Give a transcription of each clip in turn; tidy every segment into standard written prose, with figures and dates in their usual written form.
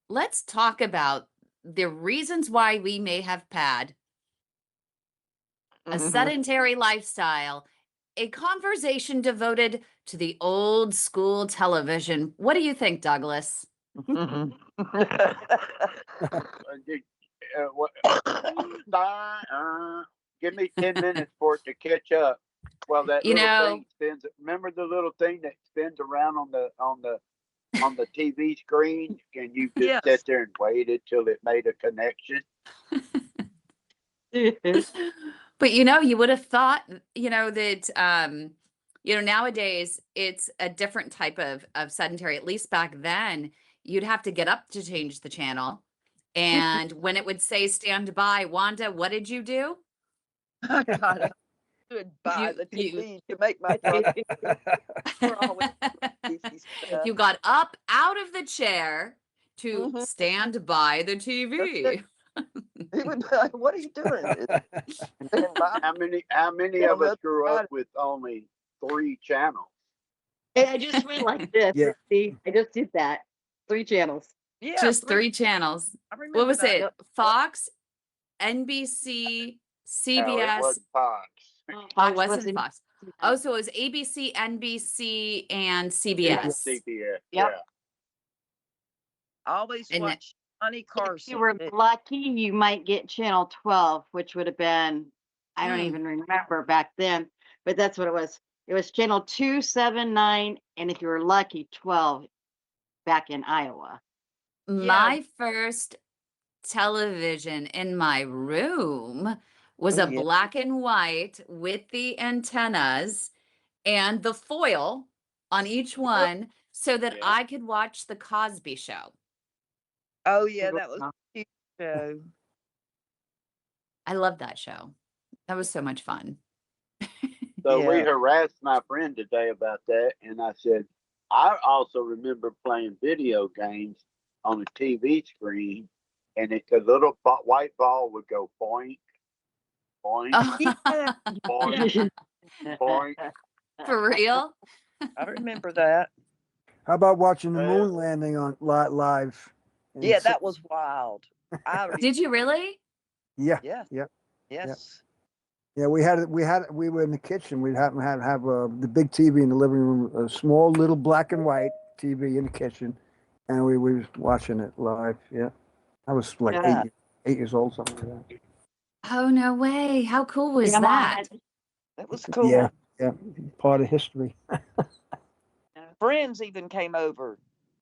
let's talk about the reasons why we may have PAD, a sedentary lifestyle, a conversation devoted to the old school television. What do you think, Douglas? Give me 10 minutes for it to catch up. Well, that You little know, thing spins. Remember the little thing that spins around on the TV screen, and you just Yes. sit there and waited till it made a connection. but you would have thought, that nowadays it's a different type of sedentary. At least back then, you'd have to get up to change the channel. And when it would say stand by, Wanda, what did you do? Oh, God, I could buy the TV to make my thoughts. You got up out of the chair to stand by the TV. He would be like, what are you doing? Stand by. How many of us grew up with only 3 channels? And I just went like this. Yeah. See, I just did that. 3 channels. Yeah, Just 3 channels. I remember What was that. it? Fox, NBC, No, CBS. it wasn't Fox. Oh, wasn't Fox. Oh, so it was ABC, NBC, and CBS. CBS. Yep. Yeah. I always And watch Johnny If Carson. you were lucky, you might get channel 12, which would have been, I don't even remember back then, but that's what it was. It was channel 2, 7, 9, and if you were lucky, 12 back in Iowa. My first television in my room was a black and white with the antennas and the foil on each one so that I could watch the Cosby Show. Oh, yeah, that was a cute show. I love that show. That was so much fun. So we Yeah. harassed my friend today about that, and I said, I also remember playing video games on a TV screen, and the little white ball would go boink, boink, Yeah, boink, boink. For real? I remember that. How about watching the moon landing on live? Yeah, that was wild. Did you really? Yeah. Yeah. Yeah. Yes. Yeah, we were in the kitchen. We happened to have the big TV in the living room, a small little black and white TV in the kitchen, and we were watching it live. Yeah, I was like Yeah. 8 years old, something like that. Oh, no way. How cool was Yeah, that? That was cool. Yeah, part of history. Friends even came over,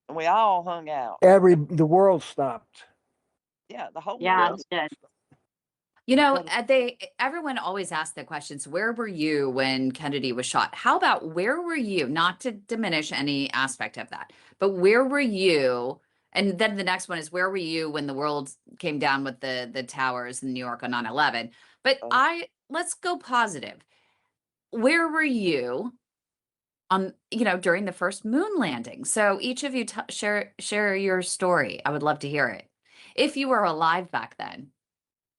and we all hung out. The world stopped. Yeah, the whole Yeah, world. it did. Everyone always asks the questions, where were you when Kennedy was shot? How about where were you? Not to diminish any aspect of that, but where were you? And then the next one is, where were you when the world came down with the towers in New York on 9/11? But let's go positive. Where were you during the first moon landing? So each of you share your story. I would love to hear it. If you were alive back then.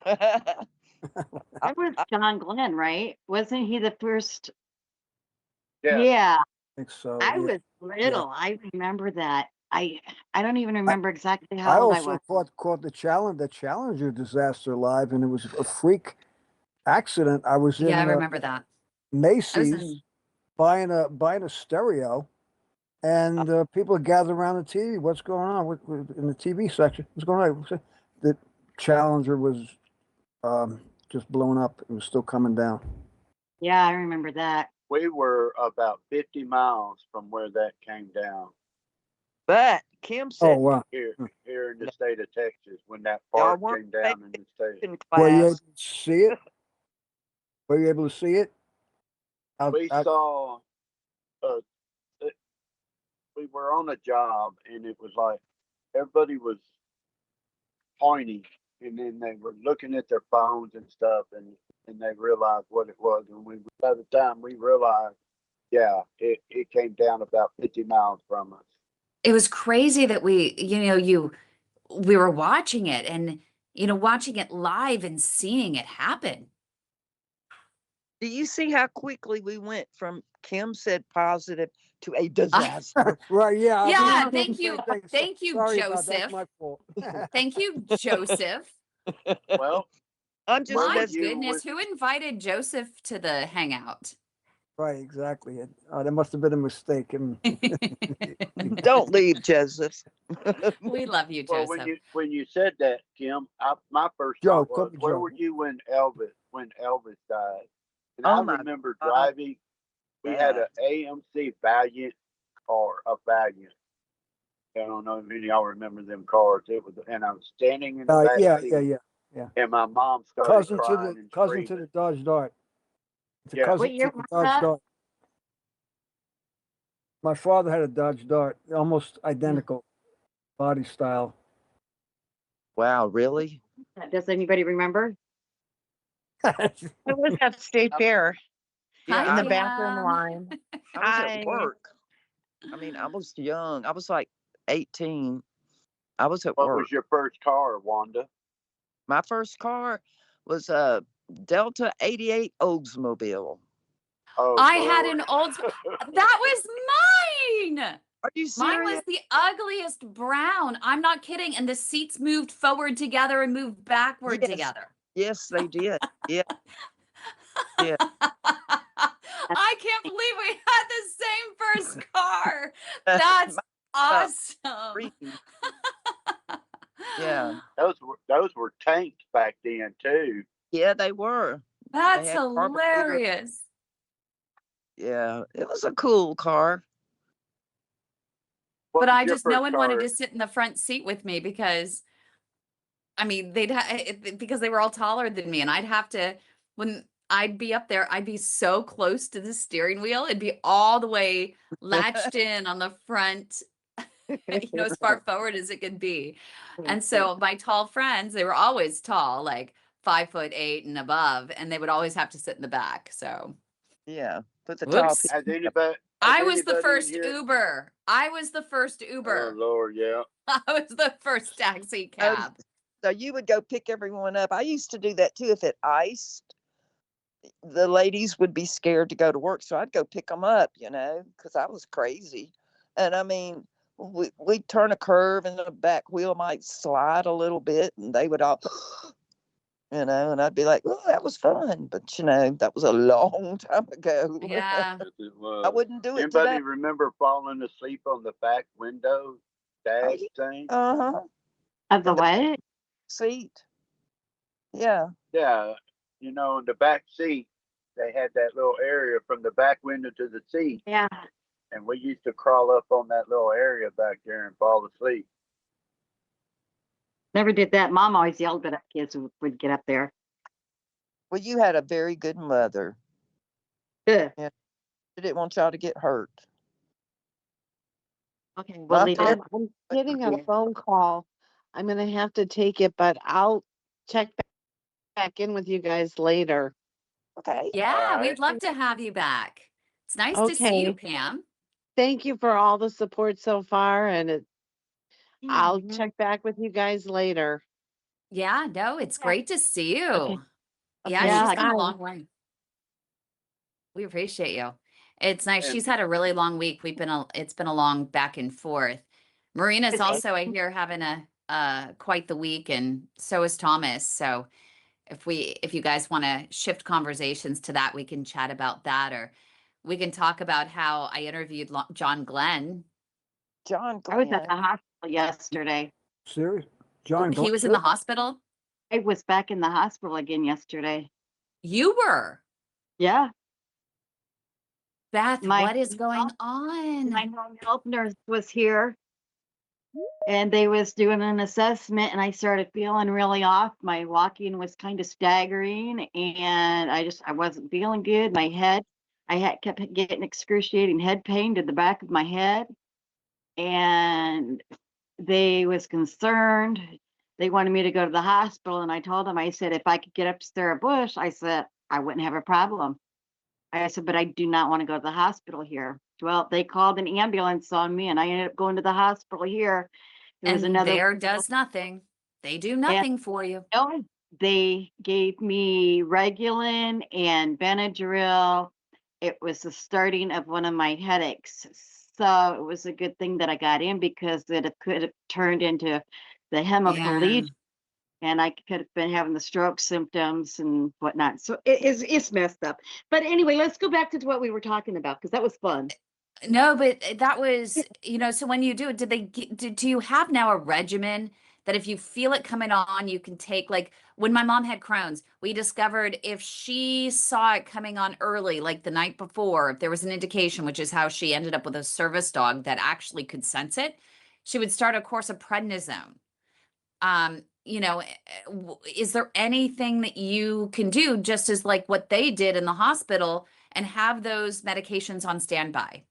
That was John Glenn, right? Wasn't he the first? Yeah. Yeah, I think so. I yeah. was little. I remember that. I don't even remember exactly I how old I also was. caught the Challenger disaster live, and it was a freak accident. I was in Yeah, I remember that. Macy's buying a stereo, and people are gathered around the TV. What's going on in the TV section? What's going on? The Challenger was just blown up. It was still coming down. Yeah, I remember that. We were about 50 miles from where that came down But Kim said, Oh wow! here in the state of Texas when that Y'all part weren't came down in the state. in Were you able class. to see it? Were you able to see it? We saw, we were on a job, and it was like everybody was pointing, and then they were looking at their phones and stuff, and they realized what it was. And by the time we realized, it came down about 50 miles from us. It was crazy that we were watching it and, watching it live and seeing it happen. Do you see how quickly we went from Kim said positive to a disaster. Right, yeah. I Yeah, was thank thinking you. the same thing. Thank you, Sorry about that. Joseph. That's my fault. Thank you, Joseph. Well, I'm just where were My messing. you goodness, with, who invited Joseph to the hangout? Right, exactly. There must have been a mistake. Don't leave, Joseph. We love you, well, Joseph. when you said that, Kim, my first Joe, thought was, Cousin where Joe. were you when Elvis died? And Oh I my remember God. driving. We had Bad. an AMC Valiant car, a Valiant. I don't know if any of y'all remember them cars. It was, and I was standing in the back Yeah, seat, yeah. and my mom started Cousin to crying the and cousin to screaming. the Dodge Dart. It's a Yeah. cousin What to year the was Dodge that? Dart. My father had a Dodge Dart, almost identical body style. Wow, really? Does anybody remember? It was at State Fair Hi, in the I, bathroom Pam. line. I was Hi. at work. I mean, I was young. I was like 18. I was at What work. was your first car, Wanda? My first car was a Delta 88 Oldsmobile. Oh, I had Lord. an old, that was mine. Are you Mine serious? was the ugliest brown. I'm not kidding. And the seats moved forward together and moved backward Yes. together. Yes, they did. Yeah, yeah. I can't believe we had the same first car. That's awesome. Green. Yeah. Those were tanks back then too. Yeah, they were. They That's had carburetor. hilarious. Yeah, it was a cool car. What But was I your just, no first one wanted car? to sit in the front seat with me because, I mean, because they were all taller than me. And I'd have to, when I'd be up there, I'd be so close to the steering wheel. It'd be all the way latched in on the front, as far forward as it could be. And so my tall friends, they were always tall, like 5'8" and above, and they would always have to sit in the back. So, Yeah, put the tall whoops. people. Has anybody? I Has was the anybody in first here? Uber. I was the first Oh Uber. Lord, yeah. I was the first taxi Oh, cab. so you would go pick everyone up. I used to do that too. If it iced, the ladies would be scared to go to work, so I'd go pick them up, because I was crazy. And I mean, we'd turn a curve and the back wheel might slide a little bit, and they would all, and I'd be like, oh, that was fun. But, that was a long time ago. Yeah. Yes, it I was. wouldn't do it Anybody today. remember falling asleep on the back window dash thing? Uh-huh. Of the And the what? seat. Yeah. Yeah, in the back seat, they had that little area from the back window to the seat, Yeah. and we used to crawl up on that little area back there and fall asleep. Never did that. Mom always yelled at our kids when we'd get up there. Well, you had a very good mother. Ugh. She didn't want y'all to get hurt. Okay, we'll My leave parents it. I'm getting a Yeah. phone call. I'm going to have to take it, but I'll check back in with you guys later. Okay. Yeah, All we'd right. love to have you back. It's nice to see you, Okay. Pam. Thank you for all the support so far, and I'll Mhm. check back with you guys later. Yeah, no, it's Yeah. great to see you. Okay. Yeah, Okay. she's Yeah. come a Bye. long way. We appreciate you. It's nice. And She's had a really long week. It's been a long back and forth. Marina's It's also, I hear, having quite the week, and so is Thomas. So if you guys want to shift conversations to that, we can chat about that, or we can talk about how I interviewed John Glenn. John I was at Glenn. the hospital yesterday. Serious? John He was in the hospital. I was back in the hospital again yesterday. You were. Yeah. Beth, My what is going my on? home health nurse was here and they was doing an assessment and I started feeling really off. My walking was kind of staggering and I wasn't feeling good. My head, kept getting excruciating head pain to the back of my head. And they was concerned. They wanted me to go to the hospital and I told them, I said, if I could get up to Sarah Bush, I said, I wouldn't have a problem. I said, but I do not want to go to the hospital here. Well, they called an ambulance on me and I ended up going to the hospital here. It was And another, there does nothing. They do and nothing for you. no, they gave me Regulin and Benadryl. It was the starting of one of my headaches. So it was a good thing that I got in because could have turned into the hemiplegia, and I could have been having the stroke symptoms and whatnot. So it's messed up. But anyway, let's go back to what we were talking about because that was fun. No, but that was, so when you do it, do you have now a regimen that if you feel it coming on, you can take, like when my mom had Crohn's, we discovered if she saw it coming on early, like the night before, if there was an indication, which is how she ended up with a service dog that actually could sense it, she would start a course of prednisone. Is there anything that you can do just as like what they did in the hospital and have those medications on standby?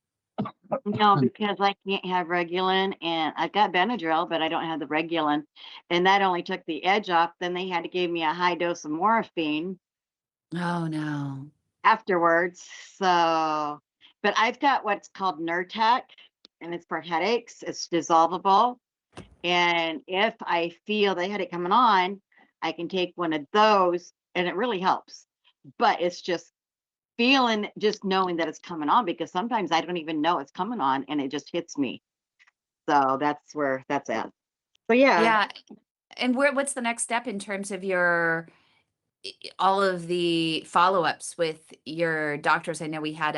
No, because I can't have Regulin, and I've got Benadryl, but I don't have the Regulin, and that only took the edge off. Then they had to give me a high dose of morphine Oh no. afterwards. So, but I've got what's called Nurtec, and it's for headaches. It's dissolvable, and if I feel the headache coming on, I can take one of those, and it really helps. But it's just knowing that it's coming on, because sometimes I don't even know it's coming on and it just hits me. So that's where that's at. So Yeah. And what's the next step in terms of your all of the follow-ups with your doctors? I know we had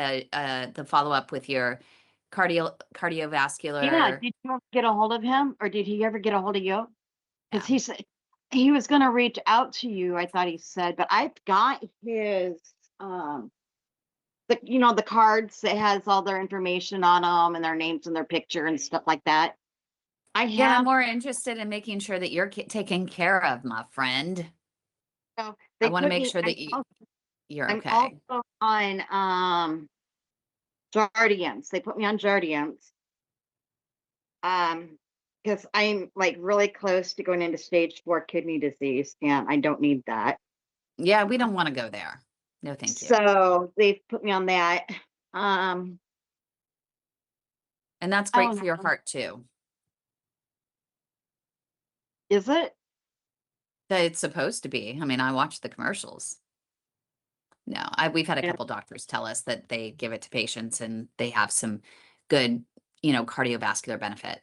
the follow-up with your yeah. cardiovascular. Did you ever get a hold of him, or did he ever get a hold of you? Because Yeah. he said he was going to reach out to you. I thought he said, but I've got his the cards that has all their information on them and their names and their picture and stuff like that. Yeah, I'm more interested in making sure that you're taken care of, my friend. So I they want to put make me. sure that you're I'm okay. also on Jardiance. They put me on Jardiance. Because I'm like really close to going into stage 4 kidney disease, and I don't need that. Yeah, we don't want to go there. No, thank you. So they've put me on that. Um, And that's I great don't for your know. heart too. Is it? That it's supposed to be. I mean, I watch the commercials. No, we've had a Yeah. couple doctors tell us that they give it to patients and they have some good, cardiovascular benefit.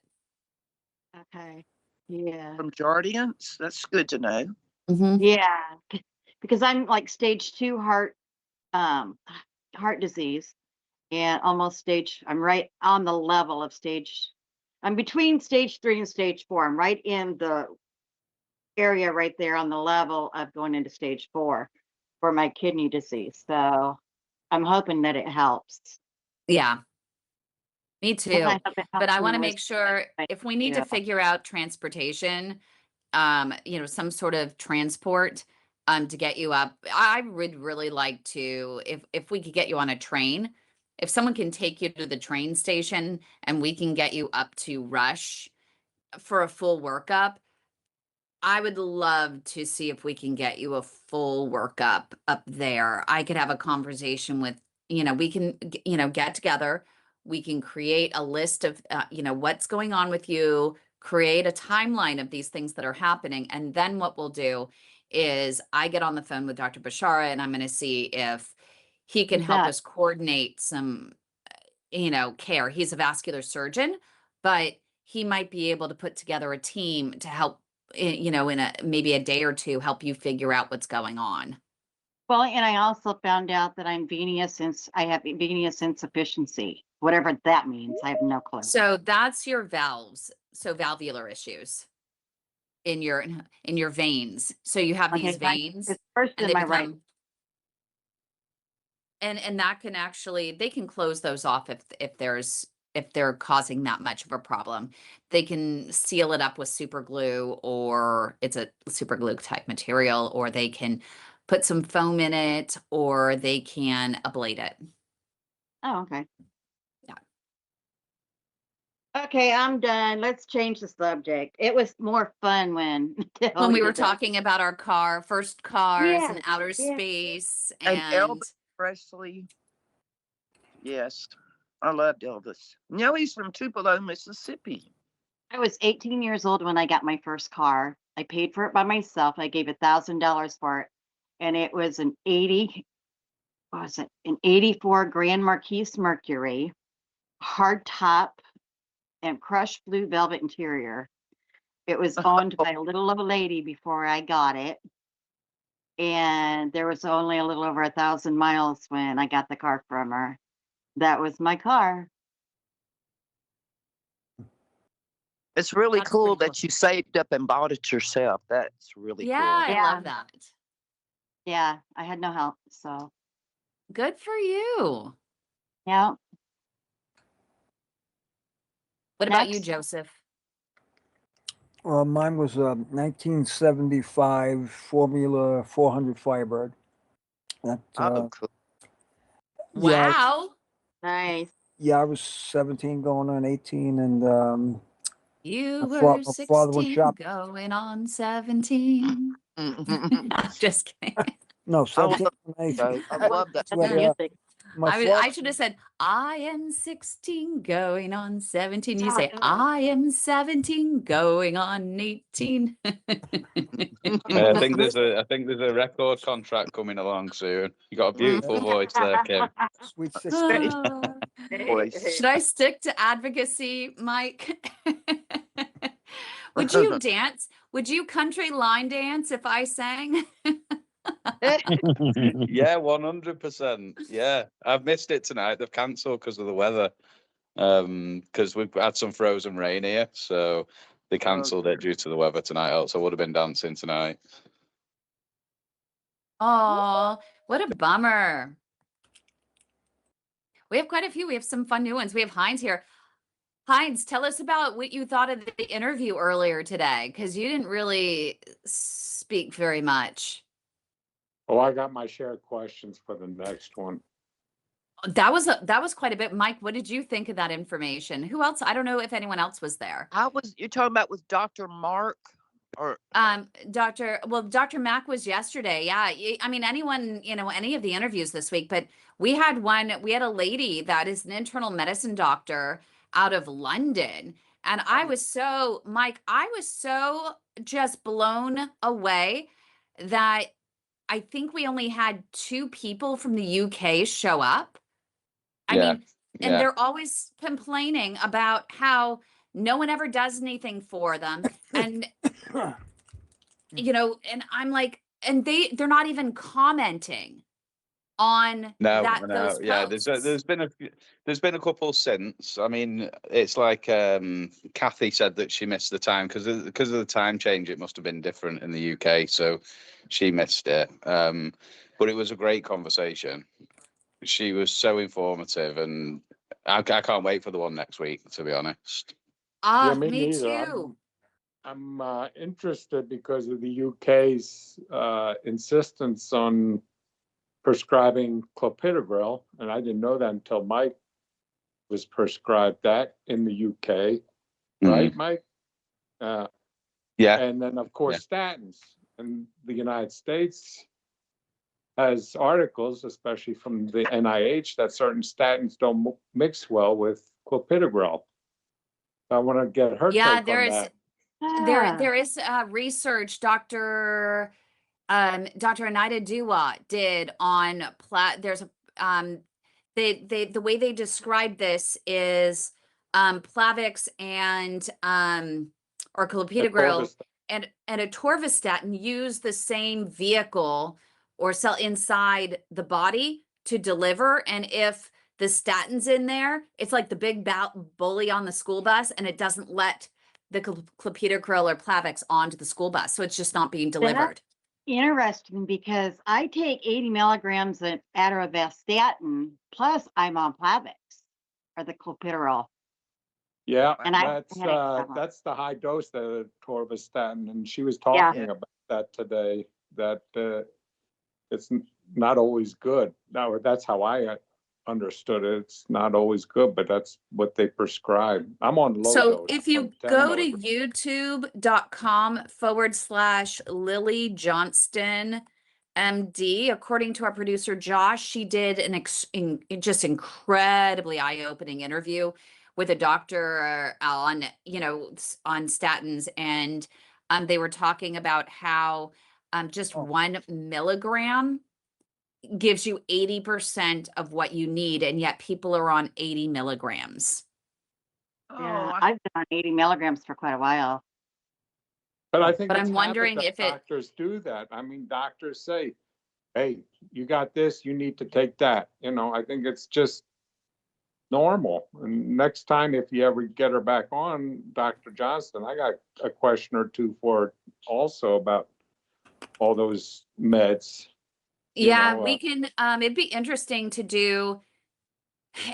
Okay. Yeah. From Jardiance. That's good to know. Mm-hmm. Yeah. Because I'm like stage 2 heart disease, and I'm right on the level of I'm between stage 3 and stage 4. I'm right in the area right there on the level of going into stage 4 for my kidney disease. So I'm hoping that it helps. Yeah, me And too. I hope it But helps I in want the to risk make sure if we need to too. figure out transportation, some sort of transport, to get you up. I would really like to, if we could get you on a train, if someone can take you to the train station and we can get you up to Rush for a full workup, I would love to see if we can get you a full workup up there. I could have a conversation with, we can, get together. We can create a list of, what's going on with you, create a timeline of these things that are happening. And then what we'll do is I get on the phone with Dr. Bashara and I'm going to see if he can Who's help that? us coordinate some, care. He's a vascular surgeon, but he might be able to put together a team to help, in maybe a day or two, help you figure out what's going on. Well, and I also found out that I have venous insufficiency, whatever that means. I have no clue. So that's your valves. So valvular issues in your veins. So you have these veins It's first and in they my right. become, and that can actually, they can close those off if they're causing that much of a problem. They can seal it up with super glue, or it's a super glue type material, or they can put some foam in it, or they can ablate it. Oh, okay. Yeah. Okay, I'm done. Let's change the subject. It was more fun when When we were did that. talking about our first cars Yeah, and outer yeah. space, And and Elvis Presley. Yes, I loved Elvis. No, he's from Tupelo, Mississippi. I was 18 years old when I got my first car. I paid for it by myself. I gave $1,000 for it, and it was what was it? An '84 Grand Marquis Mercury. hard top and crushed blue velvet interior. It was owned by a little old lady before I got it. And there was only a little over 1,000 miles when I got the car from her. That was my car. It's really That's cool pretty that you saved up and bought it yourself. That's really Yeah, cool. I love that. Yeah, I had no help. So, Good for you. yeah. What about you, Next. Joseph? Mine was 1975 Formula 400 Firebird. That, Oh, cool. yeah, Wow. Nice. yeah, I was 17 going on 18, and You my were my father went 16 shopping. going on 17. Just kidding. No, I love 17 that 18. show. I love that But, show. my I father, should have said, I am 16 going on 17. You say, I am 17 going on 18. I think there's a record contract coming along soon. You got a beautiful voice there, Kim. sweet 16. Voice. Should I stick to advocacy, Mike? Would you dance? Would you country line dance if I sang? Yeah, 100%. Yeah, I've missed it tonight. They've cancelled because of the weather. Because we've had some frozen rain here, so they cancelled it due to the weather tonight. Else I would have been dancing tonight. Oh, what a bummer. We have quite a few. We have some fun new ones. We have Heinz here. Heinz, tell us about what you thought of the interview earlier today, because you didn't really speak very much. Oh, I got my share of questions for the next one. That was quite a bit. Mike, what did you think of that information? Who else? I don't know if anyone else was there. You're talking about with Dr. Mark or Dr. Mack was yesterday. Yeah. I mean, anyone, any of the interviews this week, but we had a lady that is an internal medicine doctor out of London. And Mike, I was so just blown away that I think we only had 2 people from the UK show up. I Yeah, mean, and they're always complaining about how no one ever does anything for them. And, and I'm like, and they're not even commenting on No, those yeah. posts. There's been a couple since. I mean, it's like Kathy said that she missed the time because of the time change. It must have been different in the UK, so she missed it. But it was a great conversation. She was so informative, and I can't wait for the one next week, to be honest. Yeah, me Me neither. too. I'm interested because of the UK's insistence on prescribing clopidogrel, and I didn't know that until Mike was prescribed that in the UK, right, Mike? Yeah. And then, of course, statins. And the United States has articles, especially from the NIH, that certain statins don't mix well with clopidogrel. I want to get her Yeah, take on that. there is research Dr. Anita Dua did on there's a the way they describe this is Plavix and or clopidogrel and atorvastatin use the same vehicle or cell inside the body to deliver, and if the statin's in there, it's like the big bully on the school bus, and it doesn't let the clopidogrel or Plavix onto the school bus, so it's just not being delivered. Interesting, because I take 80 milligrams of atorvastatin plus I'm on Plavix or the clopidogrel. Yeah, And that's the high dose of atorvastatin, and she was talking about that today. That it's not always good. Now that's how I understood it. It's not always good, but that's what they prescribe. I'm on low So dose. if you go to youtube.com/Lily Johnston MD, according to our producer Josh, she did an just incredibly eye-opening interview with a doctor on statins, and they were talking about how just 1 milligram gives you 80% of what you need, and yet people are on 80 milligrams. Yeah, Oh, I've been on 80 milligrams for quite a while. But I think But it's I'm habit wondering that if it, doctors do that. I mean, doctors say, hey, you got this, you need to take that. You know, I think it's just normal. And next time, if you ever get her back on, Dr. Johnston, I got a question or two for her also about all those meds. You yeah, know, we can, it'd be interesting to do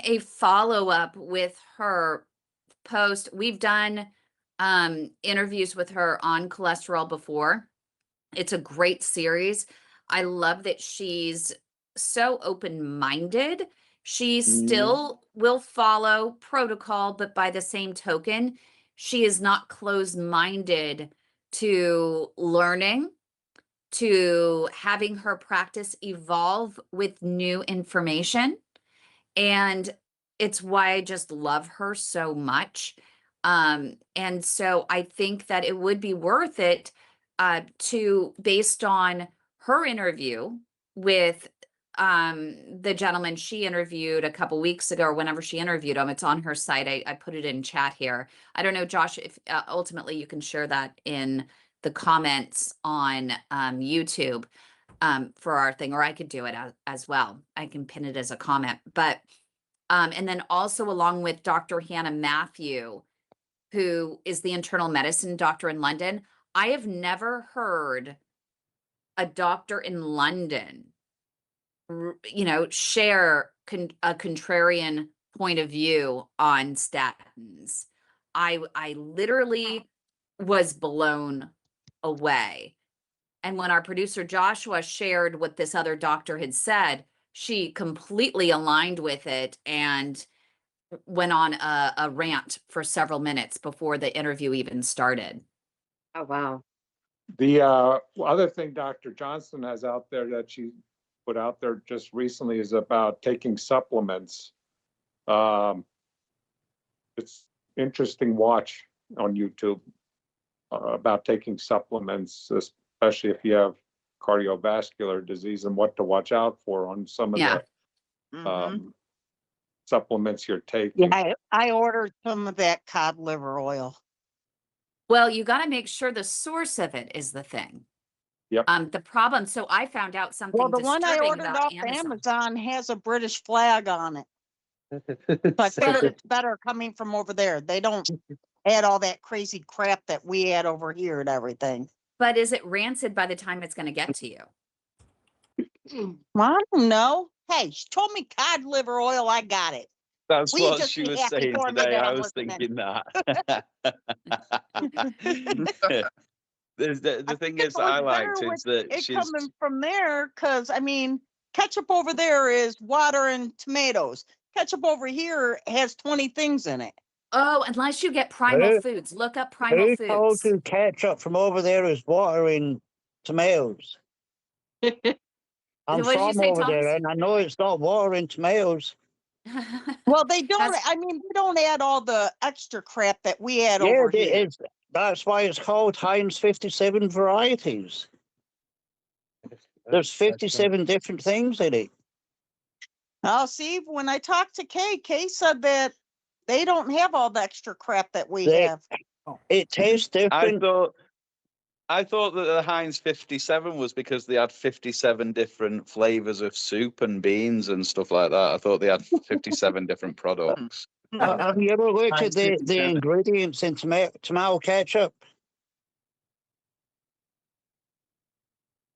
a follow-up with her post. We've done interviews with her on cholesterol before. It's a great series. I love that she's so open-minded. She still will follow protocol, but by the same token, she is not closed-minded to learning, to having her practice evolve with new information. And it's why I just love her so much. And so I think that it would be worth it to, based on her interview with the gentleman she interviewed a couple weeks ago, or whenever she interviewed him. It's on her site. I put it in chat here. I don't know, Josh, if ultimately you can share that in the comments on YouTube for our thing, or I could do it as well. I can pin it as a comment. But and then also along with Dr. Hannah Matthew, who is the internal medicine doctor in London. I have never heard a doctor in London, share a contrarian point of view on statins. I literally was blown away. And when our producer Joshua shared what this other doctor had said, she completely aligned with it and went on a rant for several minutes before the interview even started. Oh, wow. the other thing Dr. Johnston has out there that she put out there just recently is about taking supplements. It's interesting watch on YouTube about taking supplements, especially if you have cardiovascular disease, and what to watch out for on some of Yeah. the supplements you're taking. Yeah, I ordered some of that cod liver oil. Well, you got to make sure the source of it is the thing. Yep. The problem, so I found out something Well, the one I disturbing ordered about off Amazon. Amazon has a British flag on it. So I figured it's better coming from over there. They don't add all that crazy crap that we add over here and everything. But is it rancid by the time it's going to get to you? Well, I don't know. Hey, she told me cod liver oil. I got it. That's Will you what just she be was happy saying for me today. that I I'm was listening? thinking that. The thing is that I liked is that it she's coming from there, because I mean, ketchup over there is water and tomatoes. Ketchup over here has 20 things in it. Oh, unless you get Primal Who- Foods. Look up Primal Who told Foods. you ketchup from over there is water in tomatoes? I'm What did you from say, over there Thomas? and I know it's not water in tomatoes. Well, they don't. That's- I mean, they don't add all the extra crap that we add Yeah, over here. that's why it's called Heinz 57 varieties. There's 57 different things in it. Now, see, when I talked to Kay said that they don't have all the extra crap that we They- have. It tastes different. I thought that the Heinz 57 was because they had 57 different flavors of soup and beans and stuff like that. I thought they had 57 different products. Have you ever looked at the ingredients in tomato ketchup?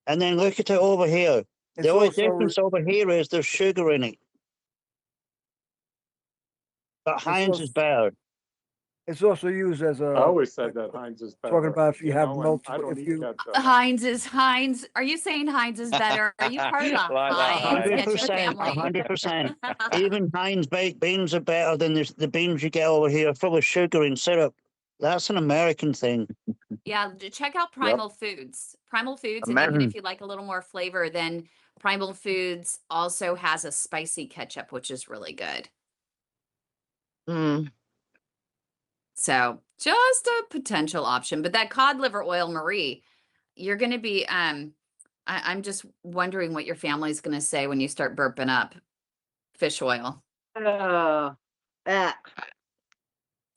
And then look at it over here. It's The only also difference over here is there's sugar in it. But Heinz also- is better. It's also used as I a always said that Heinz is better. talking about if you have know, and multiple- I don't if eat you- ketchup. Heinz. Are you saying Heinz is better? Are you part of the Like that, Heinz Heinz. ketchup 100%, family? 100%. Even Heinz baked beans are better than the beans you get over here, full of sugar and syrup. That's an American thing. Yeah, check out Primal Foods. Primal Foods, and even Imagine. if you like a little more flavor, then Primal Foods also has a spicy ketchup, which is really good. Mm. So just a potential option. But that cod liver oil, Marie, you're going to be I'm just wondering what your family's going to say when you start burping up fish oil. Oh, that.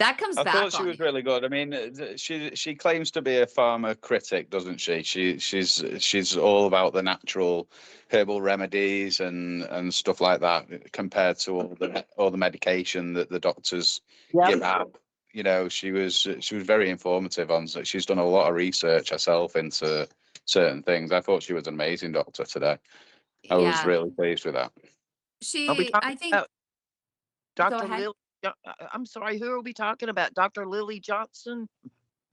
That comes I back thought she on was you. really good. I mean, she claims to be a pharma critic, doesn't she? She's all about the natural herbal remedies and stuff like that, compared to all the medication that the doctors give out. You know, she was very informative on. She's done a lot of research herself into certain things. I thought she was an amazing doctor today. I was Yeah, really pleased with that. Are we talking I think, about go Dr. ahead. Lily? I'm sorry, who are we talking about? Dr. Lily Johnson?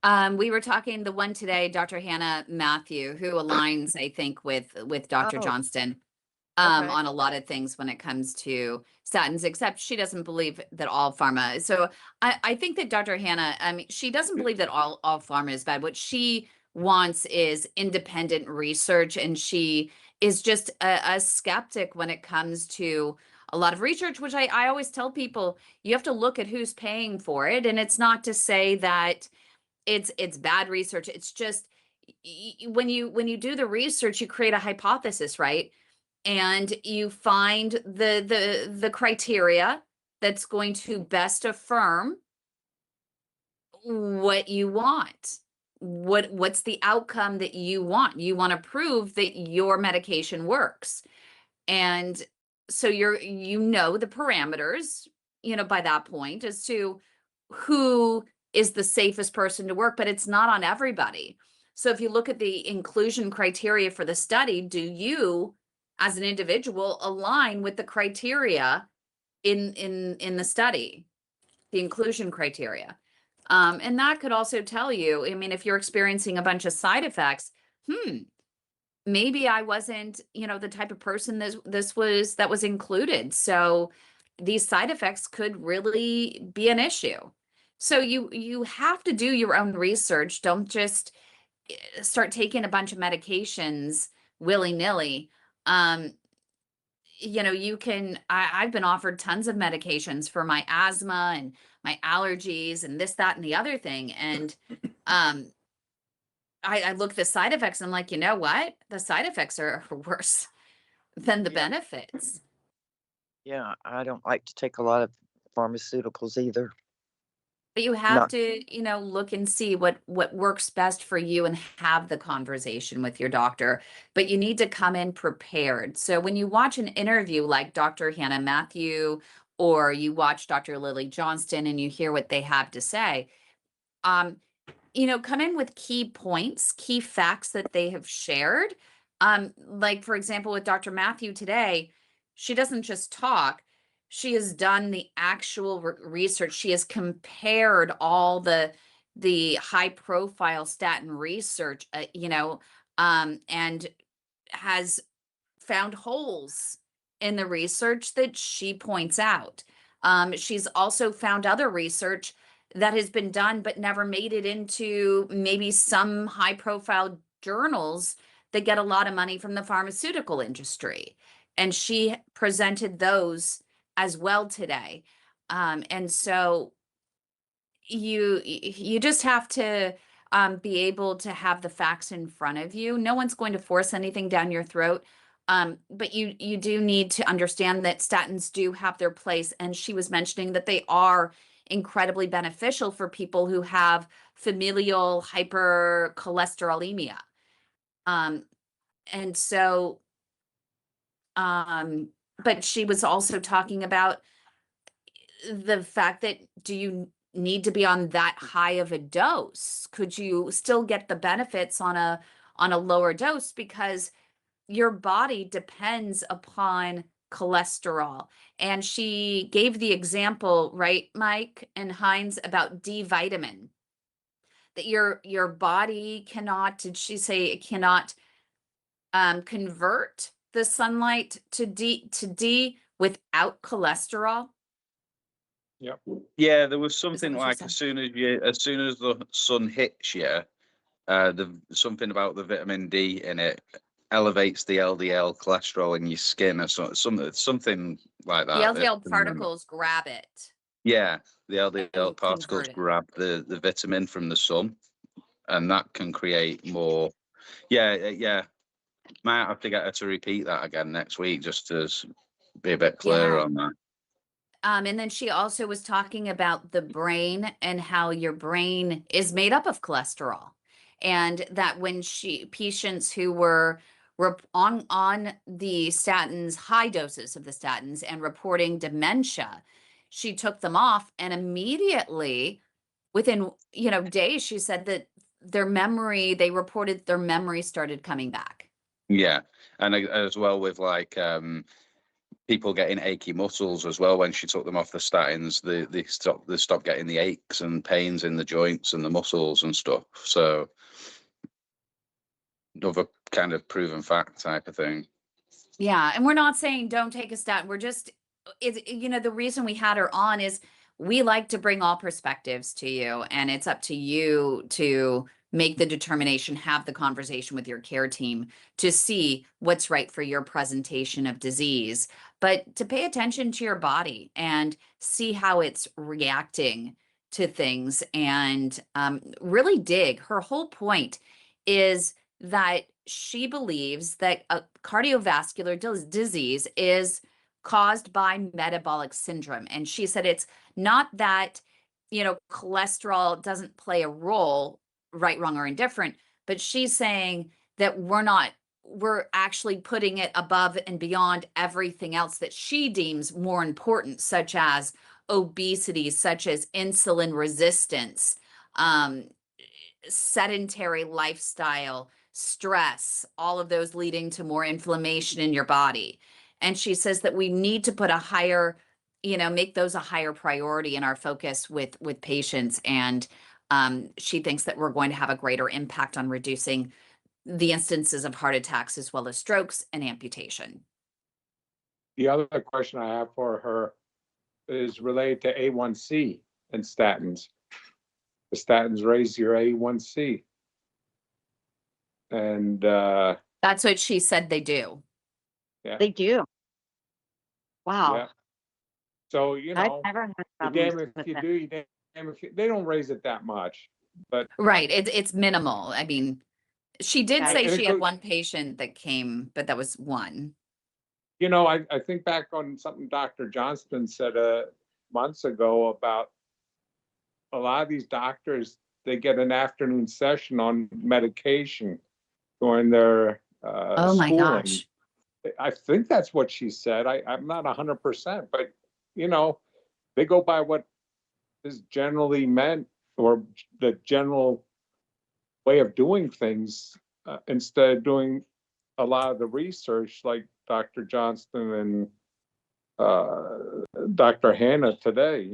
We were talking the one today, Dr. Hannah Matthew, who aligns, I think, with Dr. Oh, Johnston okay. on a lot of things when it comes to statins, except she doesn't believe that all pharma. So I think that Dr. Hannah, I mean, she doesn't believe that all pharma is bad. What she wants is independent research, and she is just a skeptic when it comes to a lot of research, which I always tell people, you have to look at who's paying for it. And it's not to say that it's bad research. It's just when you do the research, you create a hypothesis, right? And you find the criteria that's going to best affirm what you want. What's the outcome that you want? You want to prove that your medication works. And so you know the parameters, by that point as to who is the safest person to work, but it's not on everybody. So if you look at the inclusion criteria for the study, do you as an individual align with the criteria in the study, the inclusion criteria? And that could also tell you, I mean, if you're experiencing a bunch of side effects, maybe I wasn't, the type of person that was included. So these side effects could really be an issue. So you have to do your own research. Don't just start taking a bunch of medications willy-nilly. I've been offered tons of medications for my asthma and my allergies and this, that, and the other thing. And I look at the side effects and I'm like, you know what? The side effects are worse than the Yeah. benefits. Yeah, I don't like to take a lot of pharmaceuticals either. But you have Not, to, look and see what works best for you and have the conversation with your doctor. But you need to come in prepared. So when you watch an interview like Dr. Hannah Matthew, or you watch Dr. Lily Johnston and you hear what they have to say, come in with key points, key facts that they have shared. Like for example, with Dr. Matthew today, she doesn't just talk. She has done the actual research. She has compared all the high profile statin research, and has found holes in the research that she points out. She's also found other research that has been done but never made it into maybe some high profile journals that get a lot of money from the pharmaceutical industry. And she presented those as well today. And so you just have to be able to have the facts in front of you. No one's going to force anything down your throat. But you do need to understand that statins do have their place. And she was mentioning that they are incredibly beneficial for people who have familial hypercholesterolemia. And so, but she was also talking about the fact that, do you need to be on that high of a dose? Could you still get the benefits on a lower dose? Because your body depends upon cholesterol. And she gave the example, right, Mike and Heinz, about D vitamin, that your body cannot, did she say it cannot convert the sunlight to D without cholesterol? Yep. Yeah, there was Is that something what she like said? as soon as the sun hits you, something about the vitamin D in it elevates the LDL cholesterol in your skin, or something like The that. LDL particles grab it Yeah, the LDL and particles convert it. grab the vitamin from the sun, and that can create more. Yeah, yeah. Might have to get her to repeat that again next week just to be a bit clearer Yeah. on that. And then she also was talking about the brain and how your brain is made up of cholesterol. And that when patients who were on the statins, high doses of the statins and reporting dementia, she took them off and immediately within, days, she said that they reported their memory started coming back. Yeah. And as well with like, people getting achy muscles as well when she took them off the statins, they stopped getting the aches and pains in the joints and the muscles and stuff. So another kind of proven fact type of thing. Yeah, and we're not saying don't take a statin. We're just, the reason we had her on is we like to bring all perspectives to you, and it's up to you to make the determination, have the conversation with your care team to see what's right for your presentation of disease, but to pay attention to your body and see how it's reacting to things and really dig. Her whole point is that she believes that a cardiovascular disease is caused by metabolic syndrome. And she said it's not that, cholesterol doesn't play a role, right, wrong, or indifferent, but she's saying that we're actually putting it above and beyond everything else that she deems more important, such as obesity, such as insulin resistance, sedentary lifestyle, stress, all of those leading to more inflammation in your body. And she says that we need to put make those a higher priority in our focus with patients. And she thinks that we're going to have a greater impact on reducing the instances of heart attacks as well as strokes and amputation. The other question I have for her is related to A1C and statins. The statins raise your A1C. And that's what she said they do. Yeah. They do. Wow. Yeah. So, I've never had problems damn if with you that. do, you damn if you, they don't raise it that much. But Right. It's minimal. I mean, she did Yeah. say And it she had goes- one patient that came, but that was one. I think back on something Dr. Johnston said months ago about a lot of these doctors, they get an afternoon session on medication during their Oh my schooling. gosh. I think that's what she said. I'm not 100%, but they go by what is generally meant, or the general way of doing things, instead of doing a lot of the research like Dr. Johnston and Dr. Hanna today.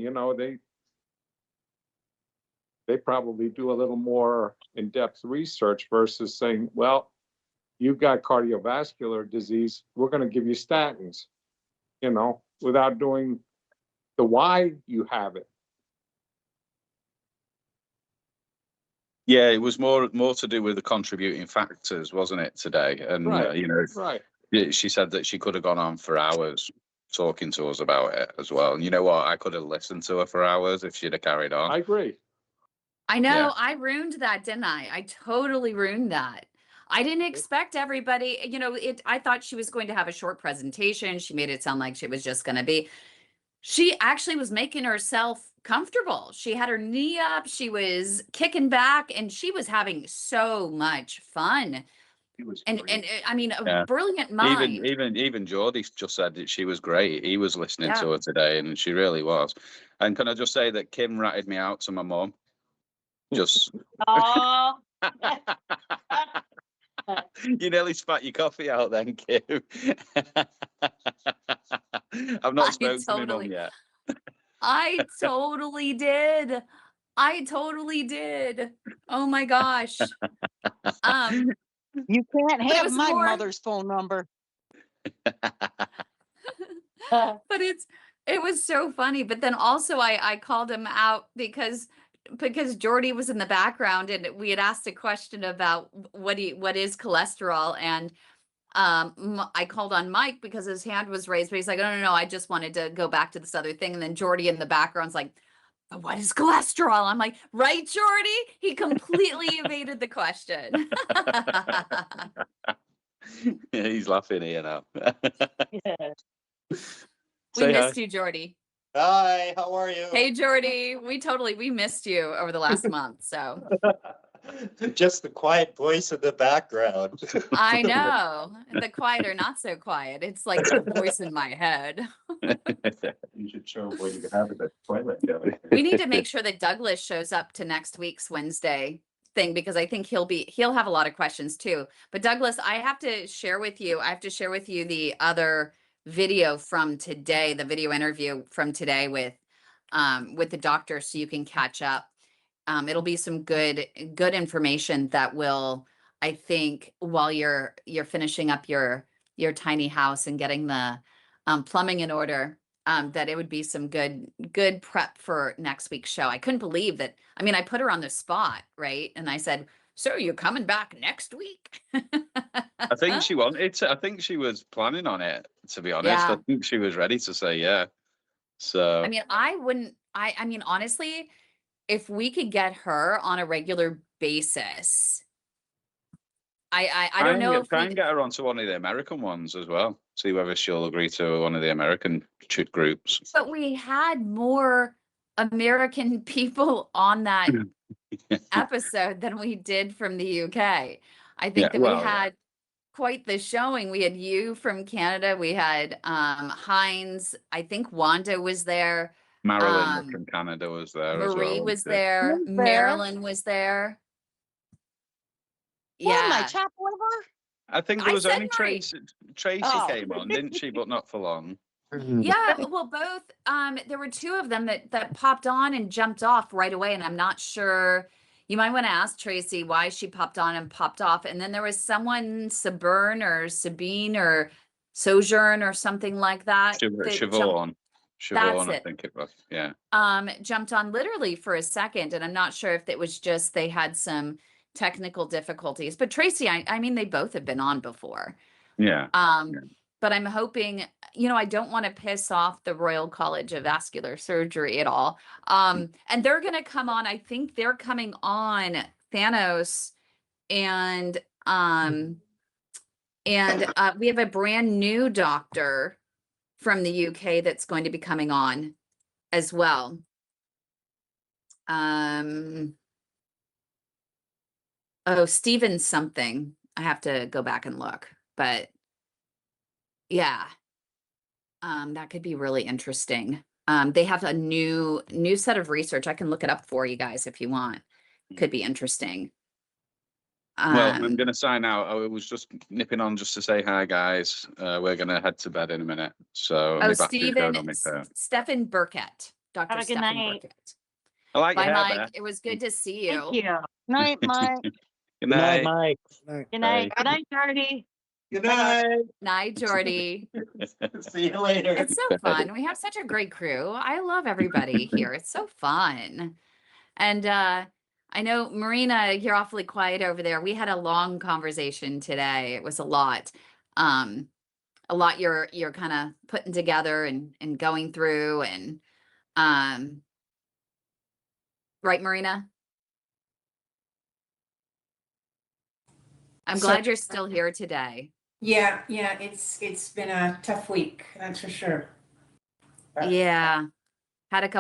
They probably do a little more in-depth research versus saying, well, you've got cardiovascular disease, we're going to give you statins, without doing the why you have it. Yeah, it was more to do with the contributing factors, wasn't it, today? And Right. Right. she said that she could have gone on for hours talking to us about it as well. And you know what? I could have listened to her for hours if she'd have carried on. I agree. I know, Yeah. I ruined that, didn't I? I totally ruined that. I didn't expect everybody, I thought she was going to have a short presentation. She made it sound like she was just going to be. She actually was making herself comfortable. She had her knee up, she was kicking back, and she was having so much fun. It was And great. I mean, a Yeah. brilliant mind. Even Geordie just said that she was great. He was listening Yeah. to her today, and she really was. And can I just say that Kim ratted me out to my mum? Just Oh, you nearly spat your coffee out then, Kim. I've not spoken to my mum yet. I totally did. I totally did. Oh my gosh. You can't it have was my more- mother's phone number. But it was so funny. But then also I called him out because Jordy was in the background and we had asked a question about what is cholesterol, and I called on Mike because his hand was raised, but he's like, no, I just wanted to go back to this other thing. And then Jordy in the background's like, but what is cholesterol? I'm like, right, Jordy? He completely evaded the question. Yeah, he's laughing here now. We Say hi. missed you, Jordy. Hi, how are you? Hey, Jordy. We missed you over the last month. So Just the quiet voice in the background. I know the quiet or not so quiet. It's like the voice in my head. You should show what you have in the toilet. We need to make sure that Douglas shows up to next week's Wednesday thing, because I think he'll have a lot of questions too. But Douglas, I have to share with you the other video from today, the video interview from today with the doctor, so you can catch up. It'll be some good information that will, I think, while you're finishing up your tiny house and getting the plumbing in order, that it would be some good prep for next week's show. I couldn't believe that. I mean, I put her on the spot, right? And I said, "So you're coming back next week?" I think she wanted to. I think she was planning on it, to be honest. Yeah. I think she was ready to say yeah. So I mean, I mean, honestly, if we could get her on a regular basis, I don't know if try we and get her onto one of the American ones as well. See whether she'll agree to one of the American groups. but we had more American people on that episode than we did from the UK. I think that we had quite the showing. We had you from Canada. We had Heinz. I think Wanda was there. Marilyn from Canada was there as well. Marie was there. Who's there? Marilyn was there. What, my Yeah. chop liver? I think I there was said only Marie. Tracy Oh. came on, didn't she? But not for long. Yeah, well, both. There were two of them that popped on and jumped off right away, and I'm not sure. You might want to ask Tracy why she popped on and popped off. And then there was someone, Sabine or Sojourn or something like that. that Siobhan. That's Siobhan, I it. think it was. Yeah. Jumped on literally for a second, and I'm not sure if it was just they had some technical difficulties. But Tracy, I mean, they both have been on before. Yeah. Yeah. But I'm hoping, I don't want to piss off the Royal College of Vascular Surgery at all. And they're going to come on. I think they're coming on Thanos, and we have a brand new doctor from the UK that's going to be coming on as well. Stephen something. I have to go back and look, but yeah. That could be really interesting. They have a new set of research. I can look it up for you guys if you want. Could be interesting. Well, I'm going to sign out. I was just nipping on just to say hi, guys. We're going to head to bed in a minute. So, Stephen Burkett, Dr. Have a good Stephen night. Burkett. I like Bye, your hair, Mike. Beth. It was good to see you. Thank you. Night, Mike. Good Good night, night. Mike. Good night. Good night, Jordy. Good night. Night, Jordy. See you later. It's so fun. We have such a great crew. I love everybody here. It's so fun. And I know, Marina, you're awfully quiet over there. We had a long conversation today. It was a lot. A lot you're kind of putting together and going through, and right, Marina? I'm glad you're still here today. Yeah, it's been a tough week, that's for sure. But, Yeah. Had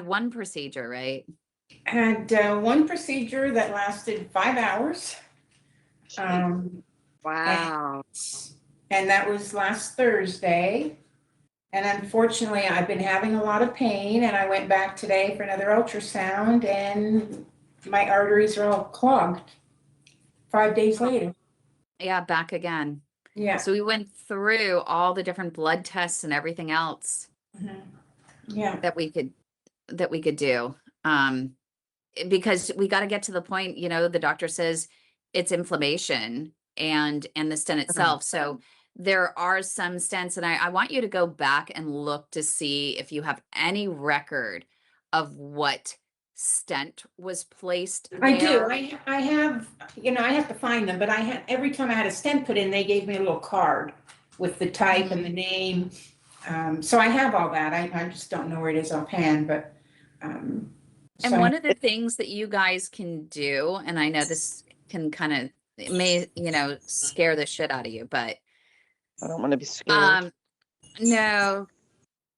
one procedure, right? Had one procedure that lasted 5 hours. Wow. And that was last Thursday. And unfortunately, I've been having a lot of pain, and I went back today for another ultrasound, and my arteries are all clogged 5 days later. Yeah, back again. Yeah. So we went through all the different blood tests and everything else Mhm. Yeah. that we could do. Because we got to get to the point, the doctor says it's inflammation and the stent itself. So there are some stents, and I want you to go back and look to see if you have any record of what stent was placed there. I do. I have, I have to find them, but every time I had a stent put in, they gave me a little card with the type and the name. So I have all that. I just don't know where it is offhand, but. And one of the things that you guys can do, and I know this can kind of it may, scare the shit out of you, but I don't want to be scared. no,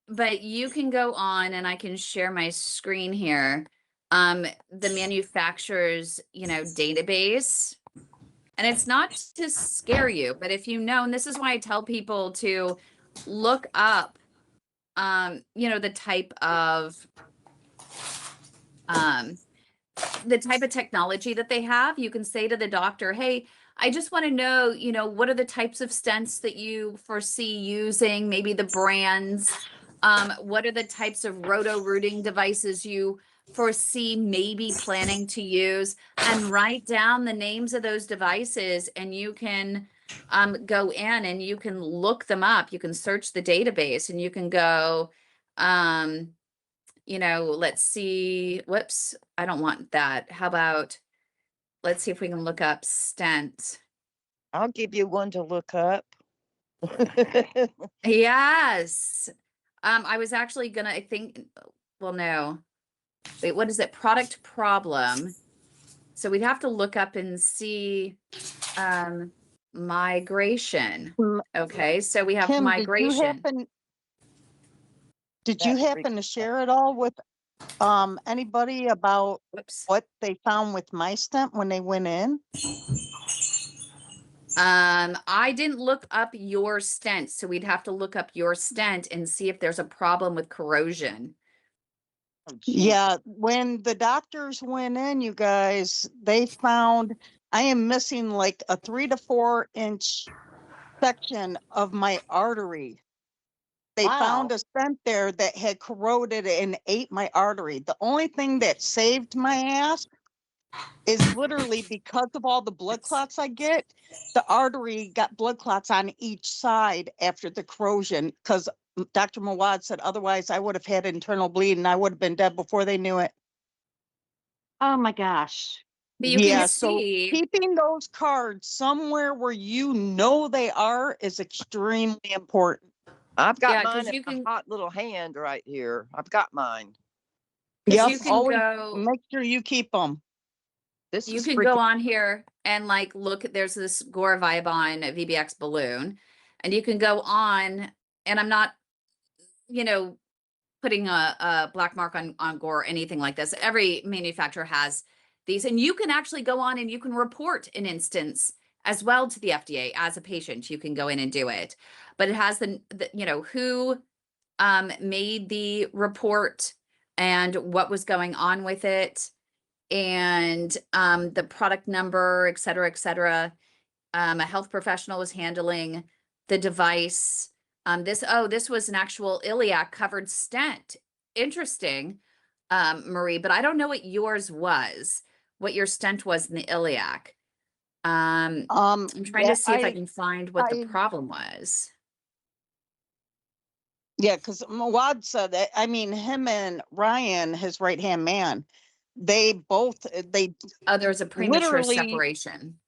but you can go on and I can share my screen here. The manufacturer's, database. And it's not to scare you, but if you know, and this is why I tell people to look up, the type of technology that they have. You can say to the doctor, hey, I just want to know, what are the types of stents that you foresee using, maybe the brands, what are the types of roto-rooting devices you foresee maybe planning to use, and write down the names of those devices, and you can go in and you can look them up. You can search the database and you can go, let's see, whoops, I don't want that. How about, let's see if we can look up stent. I'll give you one to look up. Yes. I was actually gonna, I think, well, no. Wait, what is it? Product problem. So we'd have to look up and see migration. Mm, Okay, so we have Kim, migration. did you That's happen to share it all with anybody about Whoops. what they found with my stent when they went in? I didn't look up your stent, so we'd have to look up your stent and see if there's a problem with corrosion. Yeah, when the doctors went in, you guys, they found I am missing like a 3 to 4 inch section of my artery. They found a stent there that had corroded and ate my artery. The only thing that saved my ass is literally because of all the blood clots I get, the artery got blood clots on each side after the corrosion, because Dr. Mawad said otherwise I would have had internal bleeding. I would have been dead before they knew it. Oh my gosh. But you Yeah, can so see, keeping those cards somewhere where you know they are is extremely important. I've got yeah, mine because in you my can, hot little hand right here. I've got mine. because Yep, you can always go, make sure you keep them. This you is can freaking. go on here and like look at, there's this Gore Vibon VBX balloon, and you can go on, and I'm not, putting a black mark on Gore or anything like this. Every manufacturer has these, and you can actually go on and you can report an instance as well to the FDA as a patient. You can go in and do it, but it has the who made the report and what was going on with it, and the product number, et cetera, et cetera. A health professional was handling the device. This was an actual iliac covered stent. Interesting, Marie, but I don't know what yours was, what your stent was in the iliac. I'm trying Yeah, to see if I can find what the I- problem was. Yeah, because Mawad said that. I mean, him and Ryan, his right hand man, they both Oh, there was a premature literally separation.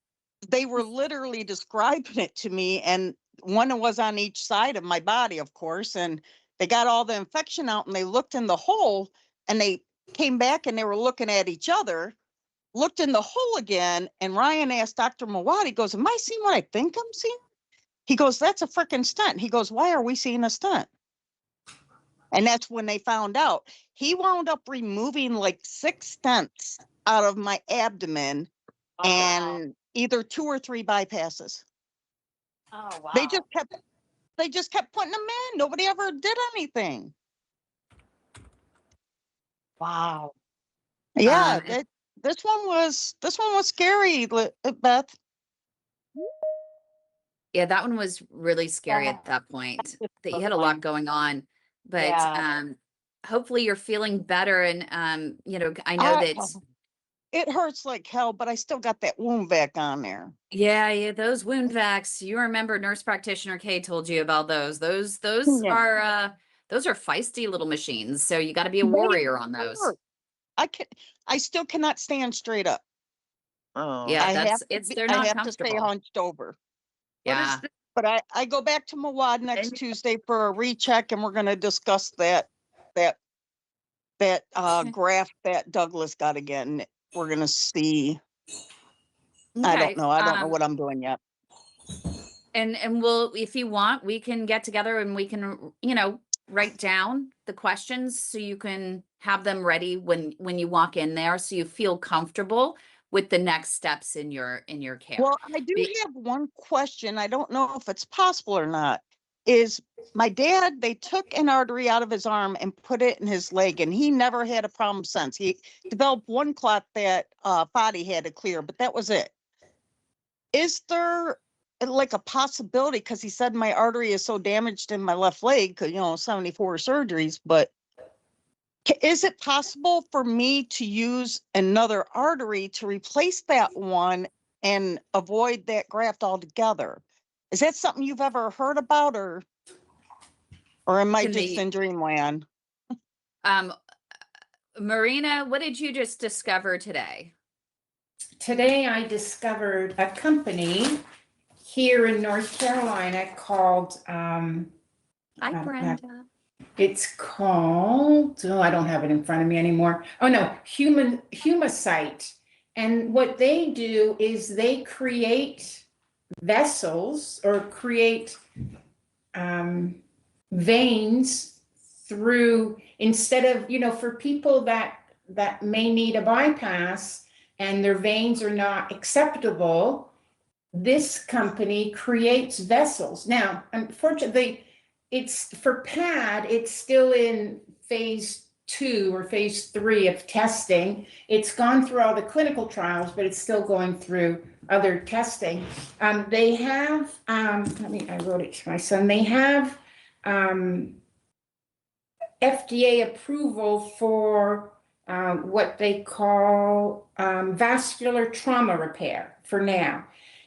they were literally describing it to me, and one was on each side of my body, of course, and they got all the infection out, and they looked in the hole, and they came back and they were looking at each other, looked in the hole again, and Ryan asked Dr. Mawad, he goes, "Am I seeing what I think I'm seeing?" He goes, "That's a freaking stunt." He goes, "Why are we seeing a stunt?" And that's when they found out. He wound up removing like 6 stents out of my abdomen and either 2 or 3 bypasses. Oh wow. They just kept putting them in. Nobody ever did anything. Wow. Yeah, And- this one was scary, Beth. yeah, that one was really scary Yeah. at that point, that you had a lot going on, but Yeah. hopefully you're feeling better. And I know that, It hurts like hell, but I still got that wound vac on there. yeah, those wound vacs, you remember Nurse Practitioner Kay told you about those. Those Yeah. those are feisty little machines, so you got to be a They warrior on those. hurt. I still cannot stand straight up. Oh, Yeah, they're I not have to stay comfortable. hunched over. Yeah. But I go back to Mawad next Tuesday for a recheck, and we're going to discuss that graph that Douglas got again. We're going to see. I Okay, don't know. I don't know um, what I'm doing yet. And we'll, if you want, we can get together and we can, you know, write down the questions so you can have them ready when you walk in there, so you feel comfortable with the next steps in your care. Well, I do Be- have one question. I don't know if it's possible or not. Is my dad, they took an artery out of his arm and put it in his leg, and he never had a problem since. He developed one clot that body had to clear, but that was it. Is there like a possibility, because he said my artery is so damaged in my left leg, because, you know, 74 surgeries, but is it possible for me to use another artery to replace that one and avoid that graft altogether? Is that something you've ever heard about, or am I Can just they- in dreamland? Marina, what did you just discover today? Today I discovered a company here in North Carolina called, Hi, Um, Brenda. it's called, oh, I don't have it in front of me anymore. Oh no, Humacyte. And what they do is they create vessels or create veins through, instead of, you know, for people that may need a bypass and their veins are not acceptable, this company creates vessels. Now, unfortunately, it's for PAD, it's still in phase 2 or phase 3 of testing. It's gone through all the clinical trials, but it's still going through other testing. They have, I wrote it to my son, they have FDA approval for what they call vascular trauma repair for now.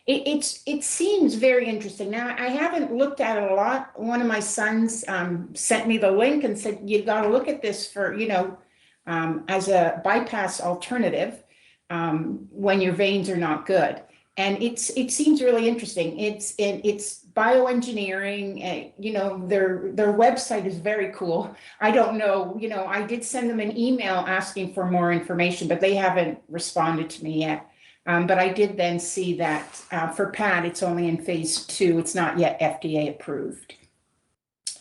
It seems very interesting. Now, I haven't looked at it a lot. One of my sons sent me the link and said, you got to look at this for, you know, as a bypass alternative when your veins are not good. And it seems really interesting. It's bioengineering. You know, their website is very cool. I don't know, you know, I did send them an email asking for more information, but they haven't responded to me yet. But I did then see that for PAD, it's only in phase 2. It's not yet FDA approved.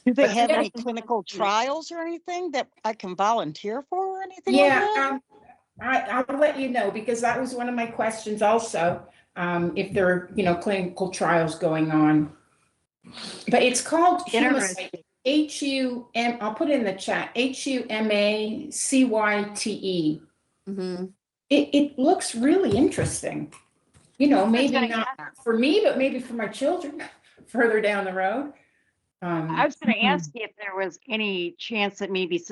Do they But have yeah. any clinical trials or anything that I can volunteer for or anything like Yeah, that? I'll let you know, because that was one of my questions also, if there are, you know, clinical trials going on. But it's called Humacyte, H-U-M, I'll put it in the chat, Humacyte. Mm-hmm. It looks really interesting. You know, maybe not for me, but maybe for my children further down the road. I was going to ask you if there was any chance that maybe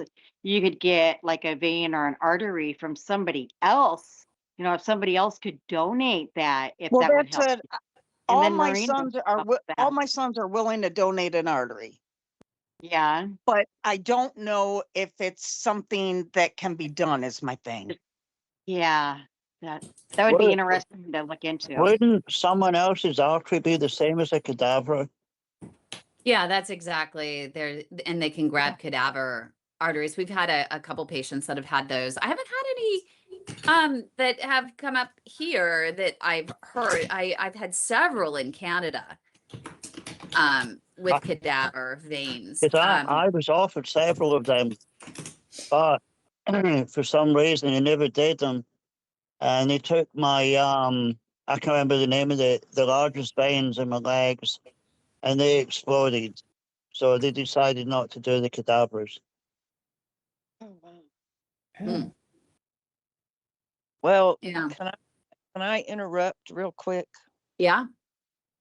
you could get like a vein or an artery from somebody else. You know, if somebody else could donate that, if Well, that would that's help. it. And All then my Marina sons would are help all that. my sons are willing to donate an artery, Yeah. but I don't know if it's something that can be done. Is my thing. Yeah. That would be Would- interesting to look into. Wouldn't someone else's artery be the same as a cadaver? Yeah, that's exactly there. And they can grab cadaver arteries. We've had a couple patients that have had those. I haven't had any that have come up here that I've heard. I've had several in Canada with cadaver veins. Because I was offered several of them, but for some reason they never did them. And they took my I can't remember the name of the largest veins in my legs, and they exploded. So they decided not to do the cadavers. Hmm. Well, Yeah. can I interrupt real quick? Yeah.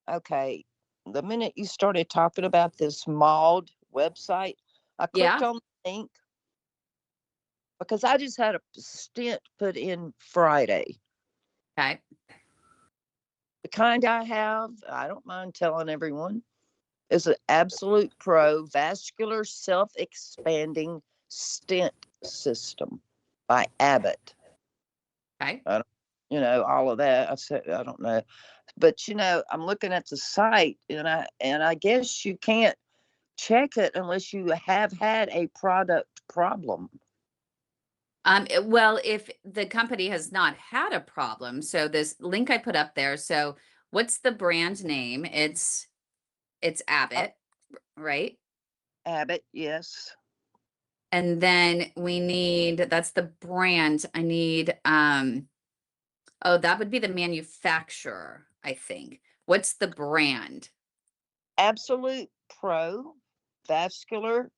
Okay. The minute you started talking about this MAUD website, I clicked Yeah. on the link because I just had a stent put in Friday. Okay. The kind I have, I don't mind telling everyone, is an Absolute Pro vascular self-expanding stent system by Abbott. Okay. You know, all of that. I said, I don't know. But you know, I'm looking at the site and I guess you can't check it unless you have had a product problem. Well, if the company has not had a problem, so this link I put up there, so what's the brand name? It's Abbott, right? Abbott, yes. And then we need, that's the brand. I need, oh, that would be the manufacturer, I think. What's the brand? Absolute Pro Vascular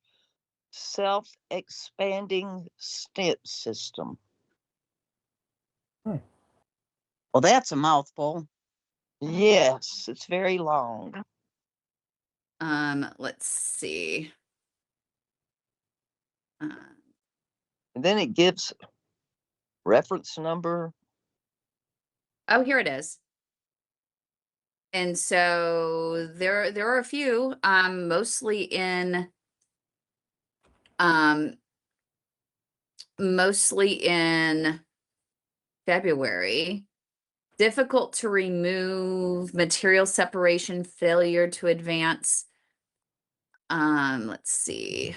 Self-Expanding Stent System. Well, that's a mouthful. Yes, it's very long. Let's see. And then it gives reference number. Oh, here it is. And so there are a few, mostly in February. Difficult to remove, material separation, failure to advance. Let's see.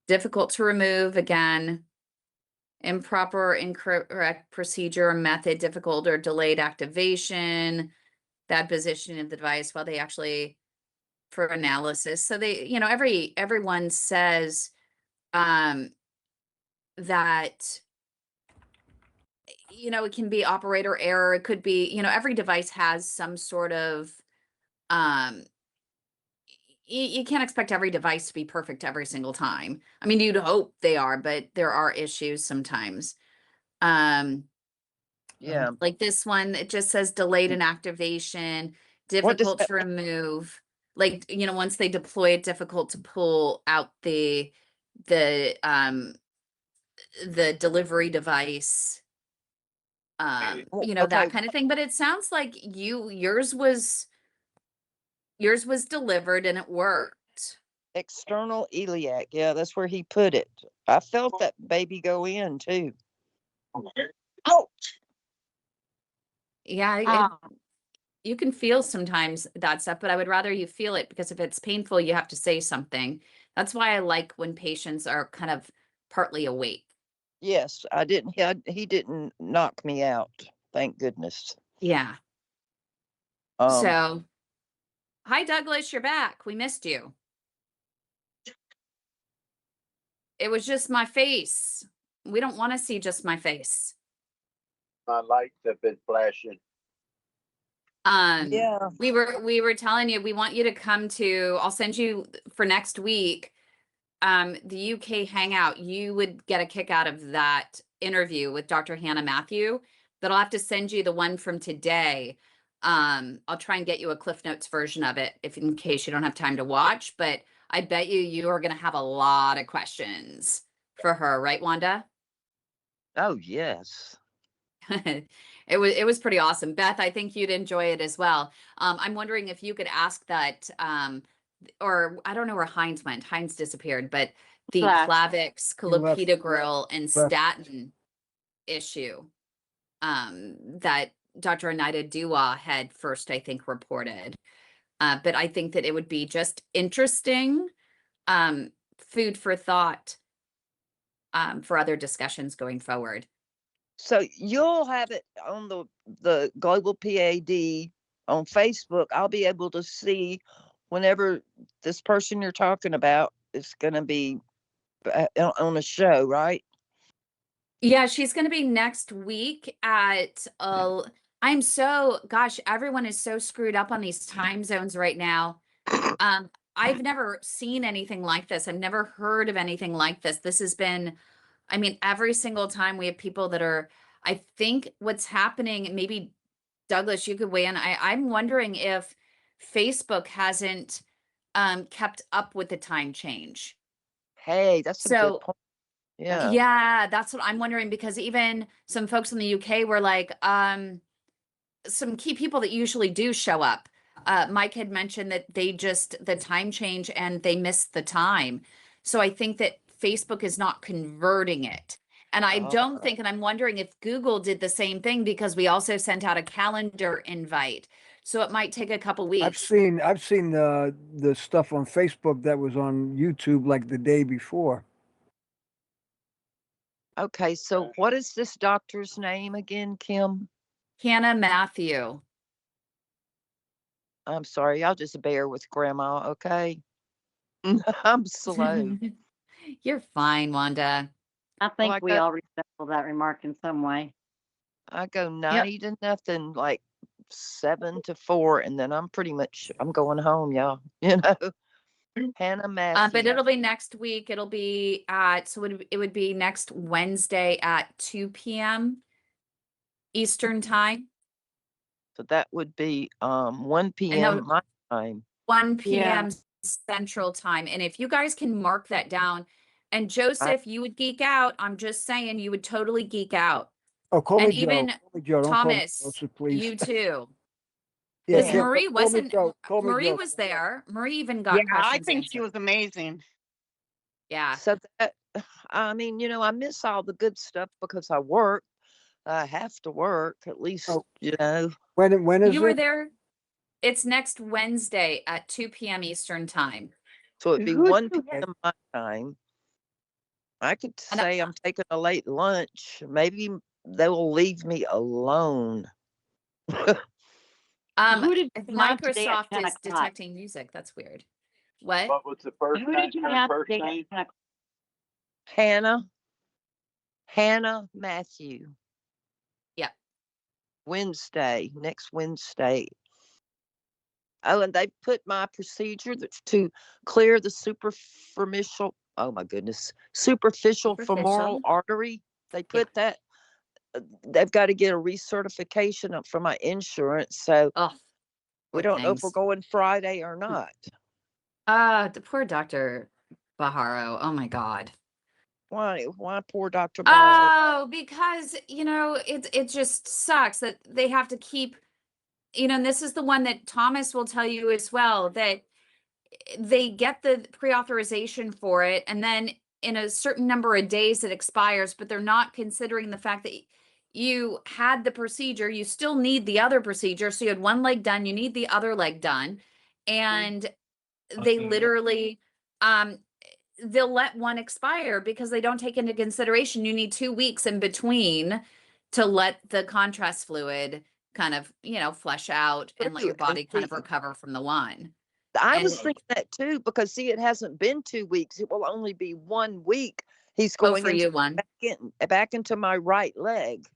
Difficult to remove again. Improper or incorrect procedure or method, difficult or delayed activation, bad positioning of the device while they actually for analysis. So they, you know, everyone says that, you know, it can be operator error. It could be, you know, every device has some sort of, you can't expect every device to be perfect every single time. I mean, you'd hope they are, but there are issues sometimes. Yeah. Like this one, it just says delayed in activation, What does difficult that to remove. Like, you know, once they deploy it, difficult to pull out the delivery device. You know, that Okay, kind of thing. But it sounds like yours was delivered and it worked. external iliac. Yeah, that's where he put it. I felt that baby go in too. Oh, Yeah, you can feel sometimes that stuff, but I would rather you feel it because if it's painful, you have to say something. That's why I like when patients are kind of partly awake. yes, I didn't. He didn't knock me out. Thank goodness. Yeah. Um, So, hi, Douglas, you're back. We missed you. It was just my face. We don't want to see just my face. My lights have been flashing. yeah. We were telling you we want you to come to. I'll send you for next week. The UK Hangout. You would get a kick out of that interview with Dr. Hannah Matthew. But I'll have to send you the one from today. I'll try and get you a Cliff Notes version of it if in case you don't have time to watch. But I bet you are going to have a lot of questions for her, right, Wanda? Oh, yes. It was pretty awesome. Beth, I think you'd enjoy it as well. I'm wondering if you could ask that, or I don't know where Heinz went. Heinz disappeared, but the Left. Plavix, He left. clopidogrel, and Left. statin issue that Dr. Anita Dua had first, I think, reported. But I think that it would be just interesting food for thought for other discussions going forward. So you'll have it on the Global PAD on Facebook. I'll be able to see whenever this person you're talking about is going to be on a show, right? Yeah, she's going to be next week at I'm so gosh, everyone is so screwed up on these time zones right now. I've never seen anything like this. I've never heard of anything like this. This has been, I mean, every single time we have people that are, I think what's happening, maybe Douglas, you could weigh in. I'm wondering if Facebook hasn't kept up with the time change. Hey, that's a good So point. Yeah. yeah, that's what I'm wondering because even some folks in the UK were like, some key people that usually do show up. Mike had mentioned that they just the time change and they missed the time. So I think that Facebook is not converting it. And I don't think, and I'm wondering if Google did the same thing because we also sent out a calendar invite. So it might take a couple I've weeks. seen the stuff on Facebook that was on YouTube like the day before. Okay, so what is this doctor's name again, Kim? Hannah Matthew. I'm sorry, I'll just bear with Grandma, okay? I'm slow. You're fine, Wanda. I think I we got- all resemble that remark in some way. I go 90 to nothing, like 7 to 4, and then I'm going home, y'all. You know, Hannah But Matthews. it'll be next week. It'll be at, so it would be next Wednesday at 2 p.m. Eastern time, So that would be 1 no- p.m. my time. 1 Yeah. p.m. Central time. And if you guys can mark that down, and Joseph, you would geek out. I'm just saying, you would totally geek out. Oh, call And me Joe. even Call me Joe. Don't call me Thomas, Joseph, please. you too. Yeah, Because Kim, Marie call me wasn't, Joe. Call me Marie Joe. was there. Marie even got Yeah, I questions think she answered. was amazing. Yeah. So that, I mean, you know, I miss all the good stuff because I work. I have to work at least, Oh. you know. When is You were it? there. It's next Wednesday at 2 p.m. Eastern time. So it'd be Who's 1 who- p.m. my time. I could And say I'm taking a late lunch. Maybe they will leave me alone. Who did you have today at Microsoft 10 is o'clock? detecting music. That's weird. What? What was the first Who name? did you Her have first today name? at 10 o'clock? Hannah Matthew. Yep. Next Wednesday. Oh, and they put my procedure that's to clear the superficial, oh my goodness, superficial femoral Superficial? artery. They put that, they've got to get a recertification up for my insurance. So Oh, we poor don't know if we're things. going Friday or not. The poor Dr. Baharo. Oh my God. Why poor Dr. Ball? Oh, because, it just sucks that they have to keep, and this is the one that Thomas will tell you as well, that they get the pre-authorization for it, and then in a certain number of days it expires, but they're not considering the fact that you had the procedure, you still need the other procedure. So you had one leg done, you need the other leg done. And they literally, they'll let one expire because they don't take into consideration you need 2 weeks in between to let the contrast fluid kind of, flush out and let True, your and body kind of see, recover from the one. I And was thinking that too, because see, it hasn't been 2 weeks. It will only be 1 week. He's oh, going for you, one. back into my right leg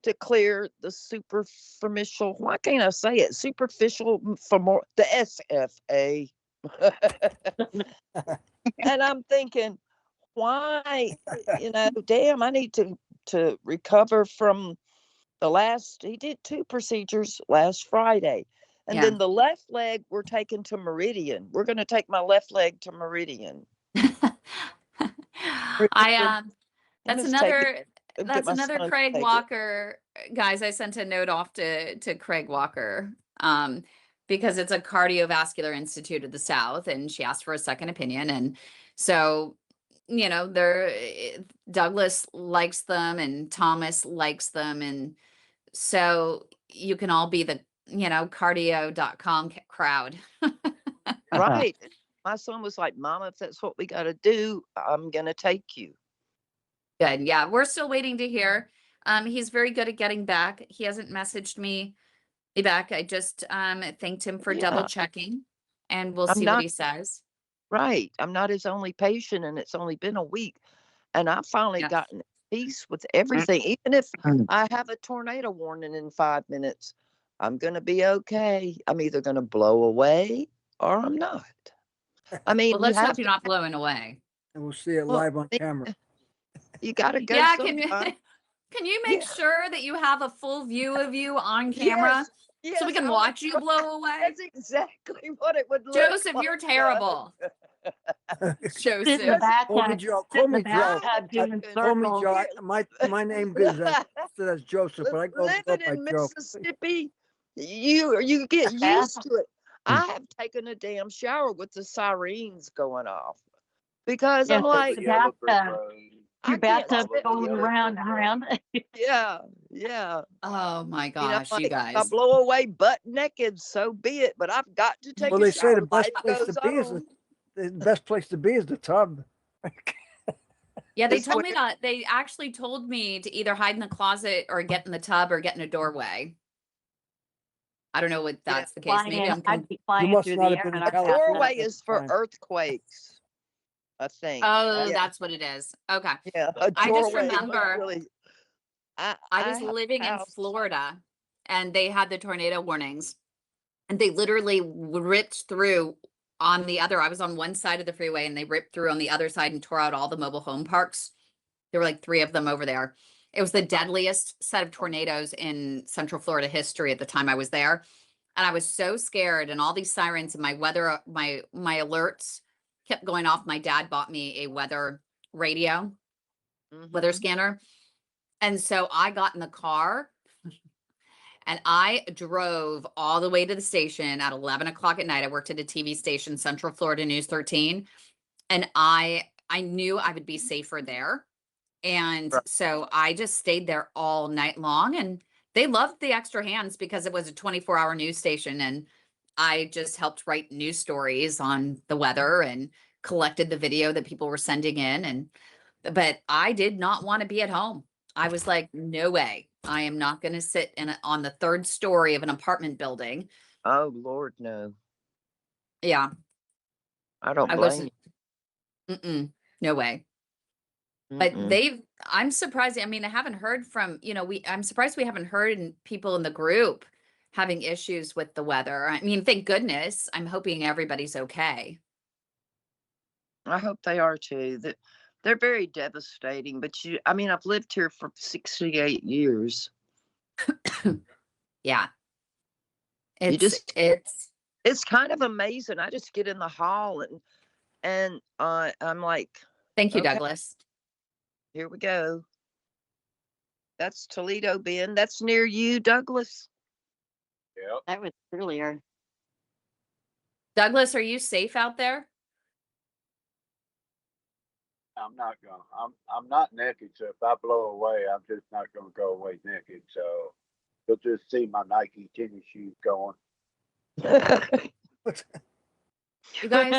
to clear the superficial. Why can't I say it? Superficial femoral, the SFA. And I'm thinking, why? Damn, I need to recover from the last. He did 2 procedures last Friday. And Yeah. then the left leg, we're taking to Meridian. We're going to take my left leg to Meridian. That's another Craig Walker, guys. I sent a note off to Craig Walker, because it's a cardiovascular institute of the South, and she asked for a second opinion. And so, Douglas likes them and Thomas likes them. And so you can all be the, cardio.com crowd. Right. My son was like, Mama, if that's what we got to do, I'm going to take you. Good. Yeah. We're still waiting to hear. He's very good at getting back. He hasn't messaged me back. I just thanked him for double checking, and we'll see what he says. Right. I'm not his only patient, and it's only been a week. And I've finally gotten peace with everything. Even if I have a tornado warning in 5 minutes, I'm going to be okay. I'm either going to blow away or I'm not. I mean, Well, let's hope you're not blowing away. And we'll see it live on camera. You got to go. Yeah. Can you make sure that you have a full view of you on camera? Yes, so we can watch you blow away? That's exactly what it would look Joseph, like. you're terrible. Sit in the Joseph. back, Call me Joe. Call me Joe. doing Call me circles. Joe. My name is as Joseph, but I go Living by in Joe. Mississippi, you get used to it. I have taken a damn shower with the sirens going off because I'm like, Yellow brick road. Your bathtub All going over around and around. yeah. Oh my You gosh, you if I guys. blow away butt naked, so be it. But I've got to take Well, a they shower. say the best Life place to goes be is on. the best place to be is the tub. Yeah, they This told me winter- that. They actually told me to either hide in the closet or get in the tub or get in a doorway. I don't know if that's the case. Maybe I'm. I'd be You flying must through not the have air been and in I'd A pass California doorway out. at is the for time. earthquakes, I think. Oh, Yeah. that's what it is. Okay. Yeah, a I just doorway is remember really. I I was have a living in house. Florida and they had the tornado warnings and they literally ripped through on the other. I was on one side of the freeway and they ripped through on the other side and tore out all the mobile home parks. There were like 3 of them over there. It was the deadliest set of tornadoes in Central Florida history at the time I was there. And I was so scared and all these sirens and my weather, my alerts kept going off. My dad bought me a weather radio, weather Mhm. scanner. And so I got in the car and I drove all the way to the station at 11 o'clock at night. I worked at a TV station, Central Florida News 13. And I knew I would be safer there. And Right. so I just stayed there all night long and they loved the extra hands because it was a 24-hour news station. And I just helped write news stories on the weather and collected the video that people were sending in. But I did not want to be at home. I was like, no way. I am not going to sit on the 3rd story of an apartment building. Oh Lord, no. Yeah, I don't I blame wasn't. No way. you. But Mm-mm. I'm surprised. I mean, I haven't heard from, I'm surprised we haven't heard people in the group having issues with the weather. I mean, thank goodness. I'm hoping everybody's okay. I hope they are too. That they're very devastating. But I mean, I've lived here for 68 years. Yeah. You just, It's it's kind of amazing. I just get in the hall and I'm like, thank you, okay, Douglas. here we go. That's Toledo Bend. That's near you, Douglas. Yep. That was earlier. Douglas, are you safe out there? I'm not gonna. I'm not naked, so if I blow away, I'm just not gonna go away naked. So you'll just see my Nike tennis shoes going. You guys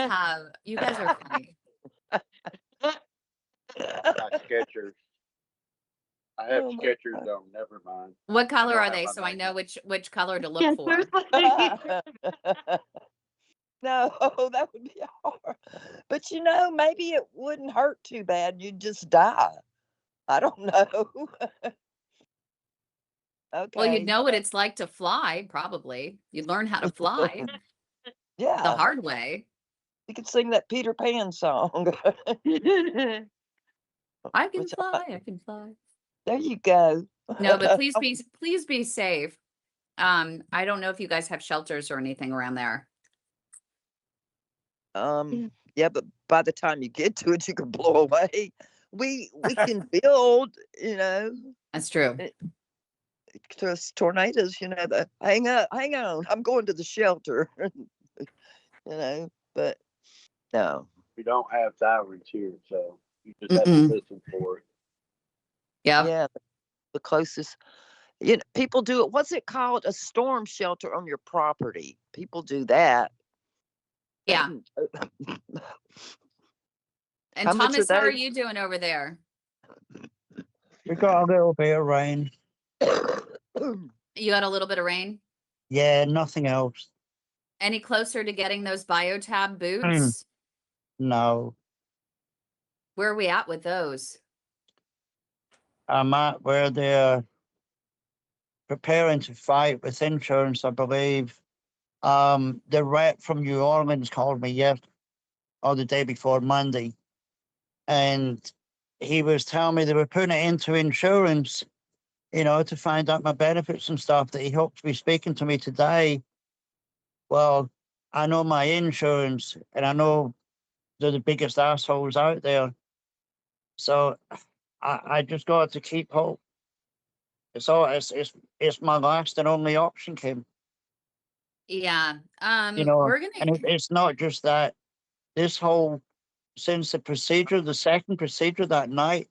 are funny. My Skechers. I have Oh my Skechers on. Never mind. What color don't are have they? my So I Nike. know which color to look for. No, that would be hard. But maybe it wouldn't hurt too bad. You'd just die. I don't know. Well, you'd Okay. know what it's like to fly, probably. You'd learn how to fly the Yeah, hard way. you could sing that Peter Pan song. I can Which fly, I can fly. there you go. No, but please be safe. I don't know if you guys have shelters or anything around there. Yeah, but by the time you get to it, you can blow away. We can build, That's true. to tornadoes, hang on, I'm going to the shelter, but no. We don't have sirens here, so you just have to Mm-mm. listen for it. Yeah. Yeah, the closest, people do it. What's it called? A storm shelter on your property. People do that. Yeah. How And much are Thomas, how are they? you doing over there? We got a little bit of rain. You got a little bit of rain? Yeah, nothing else. Any closer to getting those BioTab Hmm. boots? No, Where are we at with those? I'm at where they're preparing to fight with insurance, I believe. The rep from New Orleans called me yesterday or the day before Monday, and he was telling me they were putting it into insurance, to find out my benefits and stuff, that he hoped to be speaking to me today. Well, I know my insurance and I know they're the biggest assholes out there. So I just got to keep hope. It's my last and only option, Kim. Yeah. And We're gonna it's not just that. This whole, since the second procedure that night,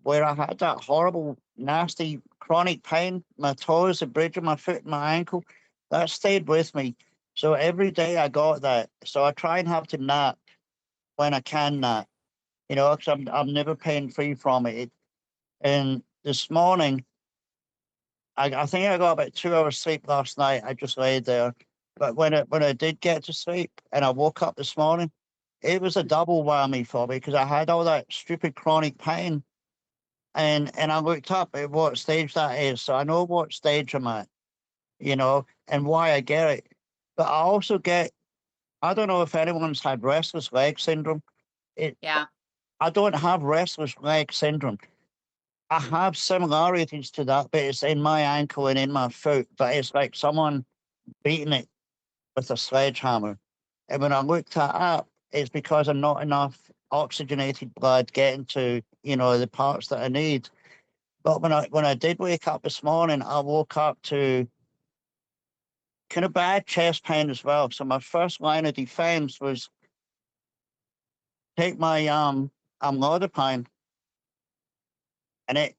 where I had that horrible, nasty, chronic pain, my toes, the bridge of my foot, my ankle, that stayed with me. So every day I got that. So I try and have to nap when I can nap, you know, because I'm never pain free from it. And this morning, I think I got about 2 hours sleep last night. I just laid there. But when I did get to sleep and I woke up this morning, it was a double whammy for me because I had all that stupid chronic pain. And I looked up at what stage that is. So I know what stage I'm at, you know, and why I get it. But I also get, I don't know if anyone's had restless leg syndrome. Yeah. I don't have restless leg syndrome. I have similarities to that, but it's in my ankle and in my foot. But it's like someone beating it with a sledgehammer. And when I looked that up, it's because I'm not enough oxygenated blood getting to, you know, the parts that I need. But when I did wake up this morning, I woke up to kind of bad chest pain as well. So my first line of defense was take my amlodipine, and it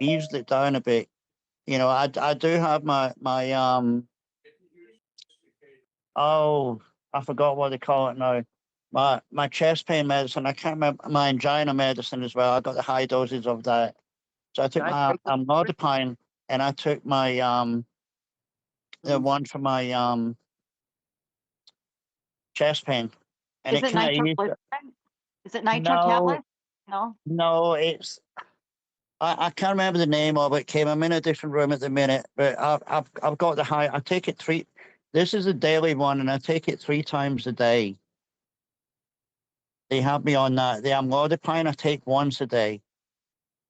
eased it down a bit. You know, I do have my oh, I forgot what they call it now. My chest pain medicine. I can't remember my angina medicine as well. I got the high doses of that. So I took I my take it. amlodipine, and I took my the one for my chest pain, and Is it it kind of eased it. nitroglycerin? Is it nitro No, tablet? No. no, it's I can't remember the name of it, Kim. I'm in a different room at the minute, but I've got the high. I take it three. This is a daily one, and I take it 3 times a day. They have me on that. The amlodipine I take once a day,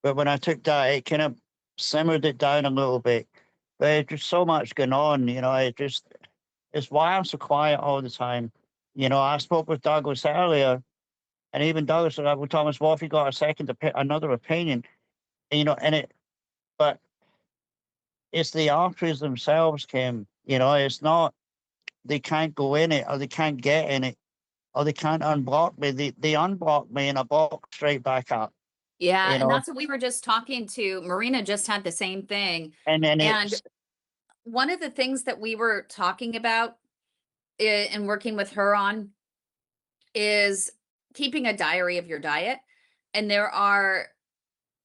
but when I took that, it kind of simmered it down a little bit. But there's just so much going on, you know. It's why I'm so quiet all the time. You know, I spoke with Douglas earlier, and even Douglas said, "Well, Thomas, what if you got a another opinion?" You know, but it's the arteries themselves, Kim. You know, it's not they can't go in it or they can't get in it or they can't unblock me. They unblock me and I block straight back up. Yeah. You And know, that's what we were just talking to. Marina just had the same thing. and then And it's one of the things that we were talking about and working with her on is keeping a diary of your diet. And there are,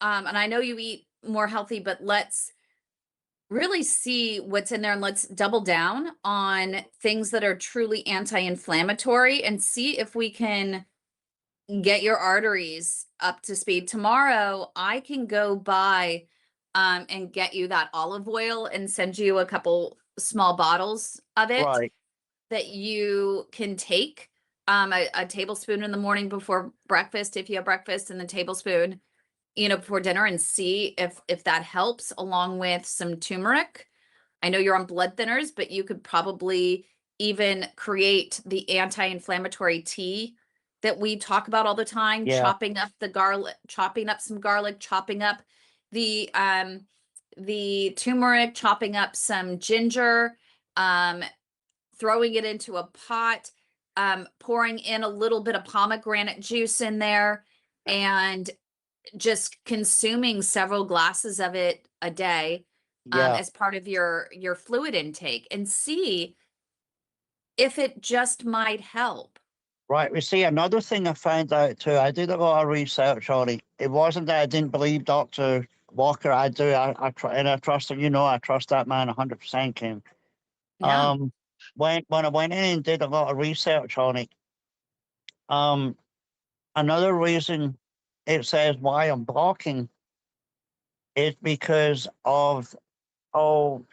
and I know you eat more healthy, but let's really see what's in there and let's double down on things that are truly anti-inflammatory and see if we can get your arteries up to speed. Tomorrow, I can go buy and get you that olive oil and send you a couple small bottles of it right. that you can take a tablespoon in the morning before breakfast if you have breakfast, and the tablespoon, you know, before dinner, and see if that helps, along with some turmeric. I know you're on blood thinners, but you could probably even create the anti-inflammatory tea that we talk about all the time, Yeah, chopping up the garlic, chopping up some garlic, chopping up the turmeric, chopping up some ginger, throwing it into a pot, pouring in a little bit of pomegranate juice in there, and just consuming several glasses of it a day yeah, as part of your fluid intake, and see if it just might help. right. We see another thing I found out too. I did a lot of research on it. It wasn't that I didn't believe Dr. Walker. I do. And I trust him. You know, I trust that man 100%, Kim. Yeah. When I went in and did a lot of research on it, um, another reason it says why I'm blocking is because of oh,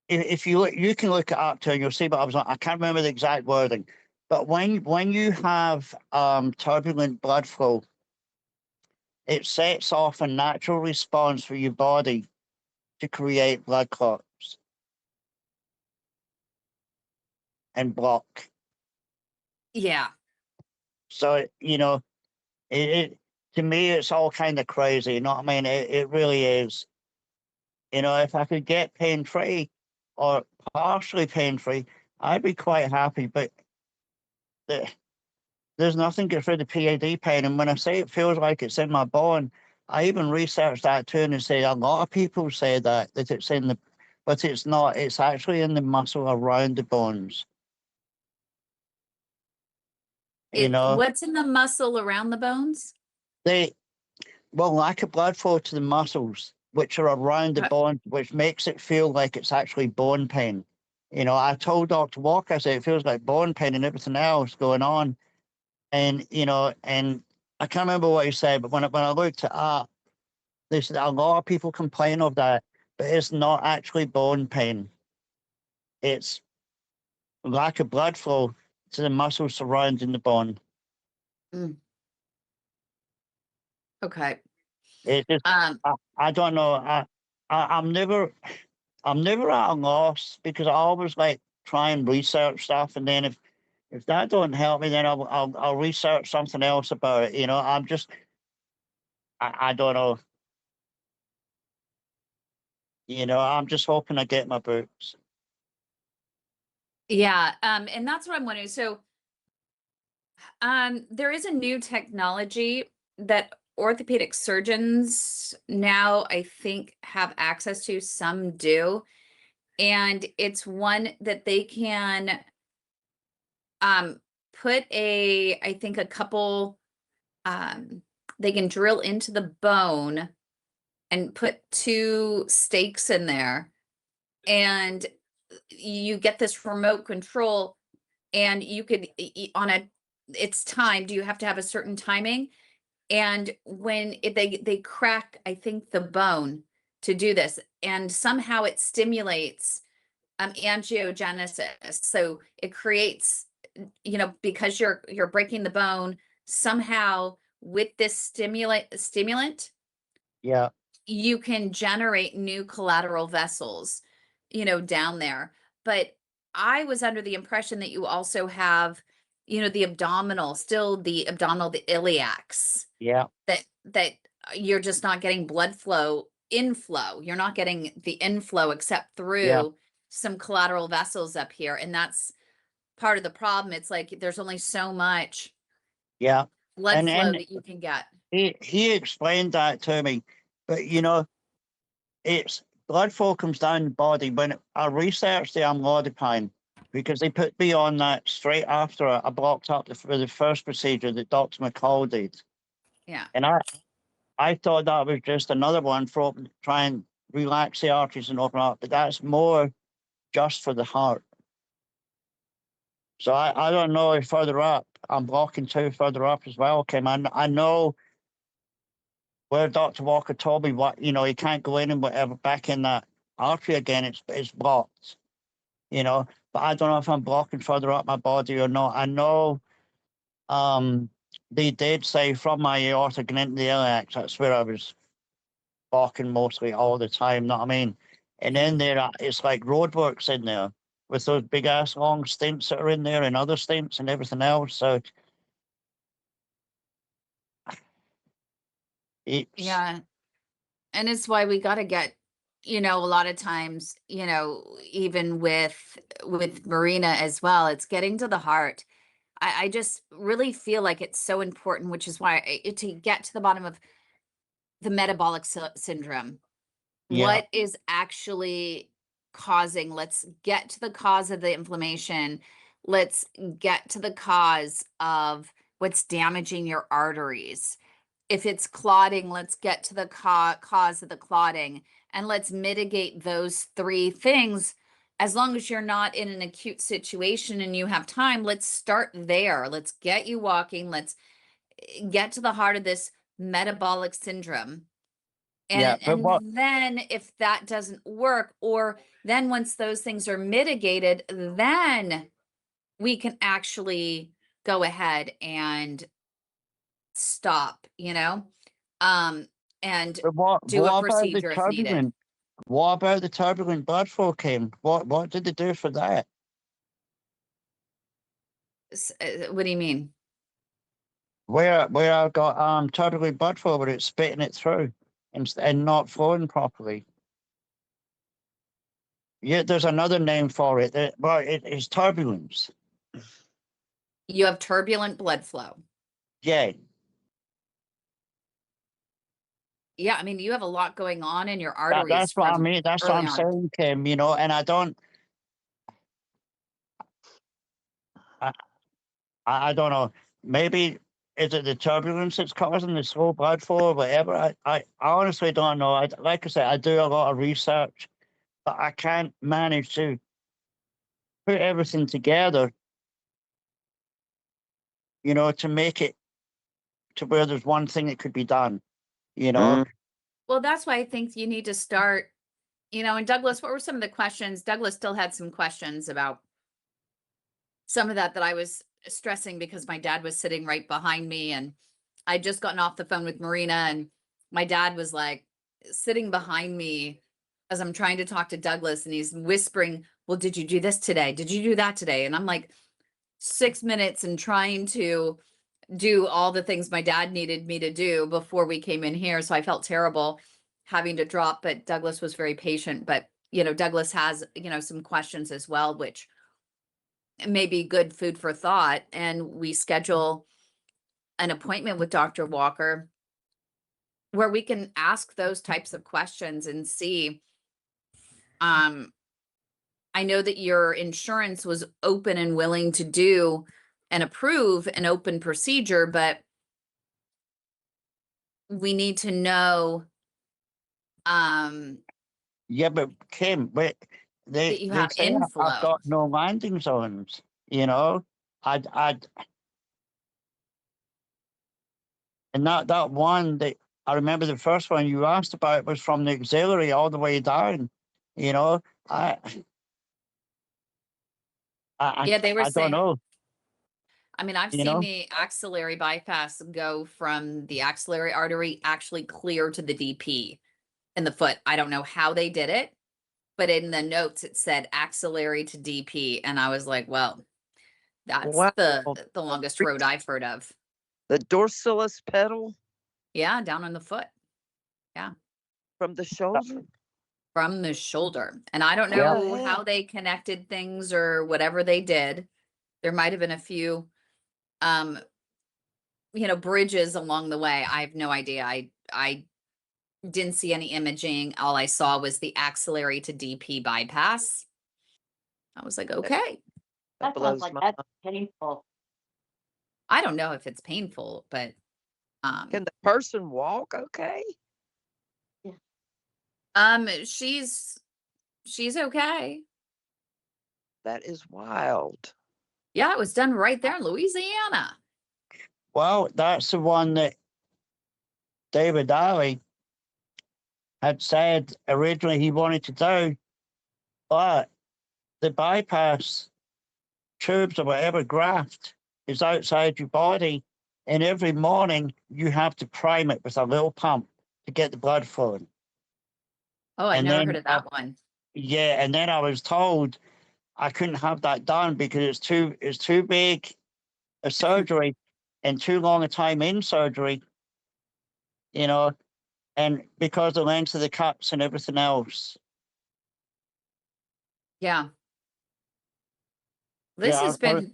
if you look, you can look it up too, and you'll see. But I can't remember the exact wording. But when you have turbulent blood flow, it sets off a natural response for your body to create blood clots and block. Yeah. So you know, it to me it's all kind of crazy. You know what I mean? It really is. You know, if I could get pain free or partially pain free, I'd be quite happy. But the, there's nothing good for the PAD pain. And when I say it feels like it's in my bone, I even researched that too, and they say a lot of people say that it's in the, but it's not. It's actually in the muscle around the bones. You know, What's in the muscle around the bones? lack of blood flow to the muscles, which are around the Okay. bone, which makes it feel like it's actually bone pain. You know, I told Dr. Walker, I said, it feels like bone pain and everything else going on. And, you know, and I can't remember what he said, but when I looked it up, they said a lot of people complain of that, but it's not actually bone pain. It's lack of blood flow to the muscles surrounding the bone. Okay. It just, I don't know. I'm never at a loss because I always like try and research stuff, and then if that don't help me, then I'll research something else about it. You know, I don't know. You know, I'm just hoping I get my books. Yeah. And that's what I'm wondering. So, there is a new technology that orthopedic surgeons now, I think, have access to. Some do. And it's one that they can put I think a couple, they can drill into the bone and put 2 stakes in there, and you get this remote control, and you could on it's timed. You have to have a certain timing, and when they crack, I think, the bone to do this, and somehow it stimulates angiogenesis. So it creates, you know, because you're breaking the bone somehow with this stimulant, Yeah, you can generate new collateral vessels, you know, down there. But I was under the impression that you also have, you know, the abdominal, the iliacs, yeah, that you're just not getting blood flow inflow. You're not getting the inflow except yeah, through some collateral vessels up here. And that's part of the problem. It's like there's only so much yeah. blood And flow and that you can get. he explained that to me, but you know, it's blood flow comes down the body. When I researched the amlodipine, because they put me on that straight after I blocked up for the first procedure that Dr. McCall did, Yeah. and I thought that was just another one for try and relax the arteries and open up, but that's more just for the heart. So I don't know if further up I'm blocking 2 further up as well, Kim. I know where Dr. Walker told me what, you know, you can't go in and whatever back in that artery again, it's blocked, you know. But I don't know if I'm blocking further up my body or not. I know they did say from my aorta going into the iliacs, that's where I was blocking mostly all the time, know what I mean? And then there it's like roadworks in there with those big ass long stents that are in there and other stents and everything else. So it's Yeah. And it's why we got to get, you know, a lot of times, you know, even with Marina as well, it's getting to the heart. I just really feel like it's so important, which is why to get to the bottom of the metabolic syndrome. yeah, What is actually causing? Let's get to the cause of the inflammation. Let's get to the cause of what's damaging your arteries. If it's clotting, let's get to the cause of the clotting, and let's mitigate those 3 things. As long as you're not in an acute situation and you have time, let's start there. Let's get you walking. Let's get to the heart of this metabolic syndrome. yeah. But And then if that doesn't work, or then once those things are mitigated, then we can actually go ahead and stop, you know, and do a what about the procedure if needed. turbulent? What about the turbulent blood flow, Kim? What did they do for that? What do you mean? Where I got turbulent blood flow, where it's spitting it through and not flowing properly. Yeah, there's another name for it. Well, it's turbulence. You have turbulent blood flow. Yeah, Yeah, I mean, you have a lot going on in your that's arteries what I from mean. That's what early I'm on. saying, Kim. You know, and I don't know. maybe is it the turbulence that's causing the slow blood flow or whatever? I honestly don't know. Like I said, I do a lot of research, but I can't manage to put everything together, you know, to make it to where there's one thing that could be done, you know? Well, that's why I think you need to start, and Douglas, what were some of the questions? Douglas still had some questions about some of that I was stressing because my dad was sitting right behind me, and I'd just gotten off the phone with Marina, and my dad was like sitting behind me as I'm trying to talk to Douglas, and he's whispering, well, did you do this today? Did you do that today? And I'm like 6 minutes and trying to do all the things my dad needed me to do before we came in here. So I felt terrible having to drop, but Douglas was very patient. But, Douglas has, some questions as well, which may be good food for thought. And we schedule an appointment with Dr. Walker where we can ask those types of questions and see. I know that your insurance was open and willing to do and approve an open procedure, but we need to know Yeah, but Kim, that you they have say inflow. I've got no landing zones, you know? And that one that I remember the first one you asked about was from the axillary all the way down, you know? Yeah, they were I don't saying, know, I mean, I've you seen know? the axillary bypass go from the axillary artery actually clear to the DP in the foot. I don't know how they did it, but in the notes it said axillary to DP. And I was like, well, that's Wow. the longest road I've heard of. The dorsalis pedal Yeah, down on the foot. Yeah. from the shoulder. From the shoulder. And I don't What the know how heck? they connected things or whatever they did. There might have been a few bridges along the way. I have no idea. I didn't see any imaging. All I saw was the axillary to DP bypass. I was like, okay. That That sounds blows like my that's mind. painful. I don't know if it's painful, but Can the person walk okay? she's okay. That is wild. Yeah, it was done right there in Louisiana. Well, that's the one that David Alley had said originally he wanted to do, but the bypass tubes or whatever graft is outside your body, and every morning you have to prime it with a little pump to get the blood flowing. Oh, I And never then heard of that one. Yeah, and then I was told I couldn't have that done because it's too big a surgery and too long a time in surgery, you know, and because of the length of the cuts and everything else. Yeah. This Yeah, has been,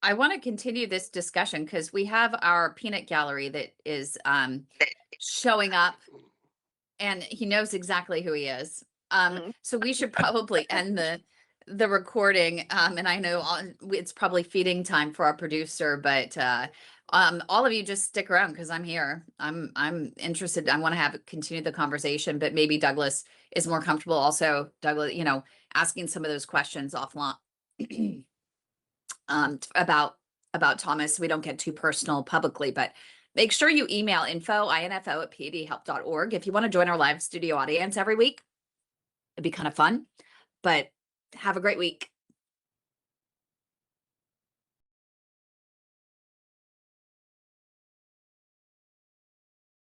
I want to continue this discussion because we have our peanut gallery that is showing up, and he knows exactly who he is. So we should probably end the recording. And I know it's probably feeding time for our producer, but all of you just stick around because I'm here. I'm interested. I want to continue the conversation, but maybe Douglas is more comfortable also, Douglas, asking some of those questions offline. About Thomas. We don't get too personal publicly, but make sure you email info@padhelp.org if you want to join our live studio audience every week. It'd be kind of fun, but have a great week.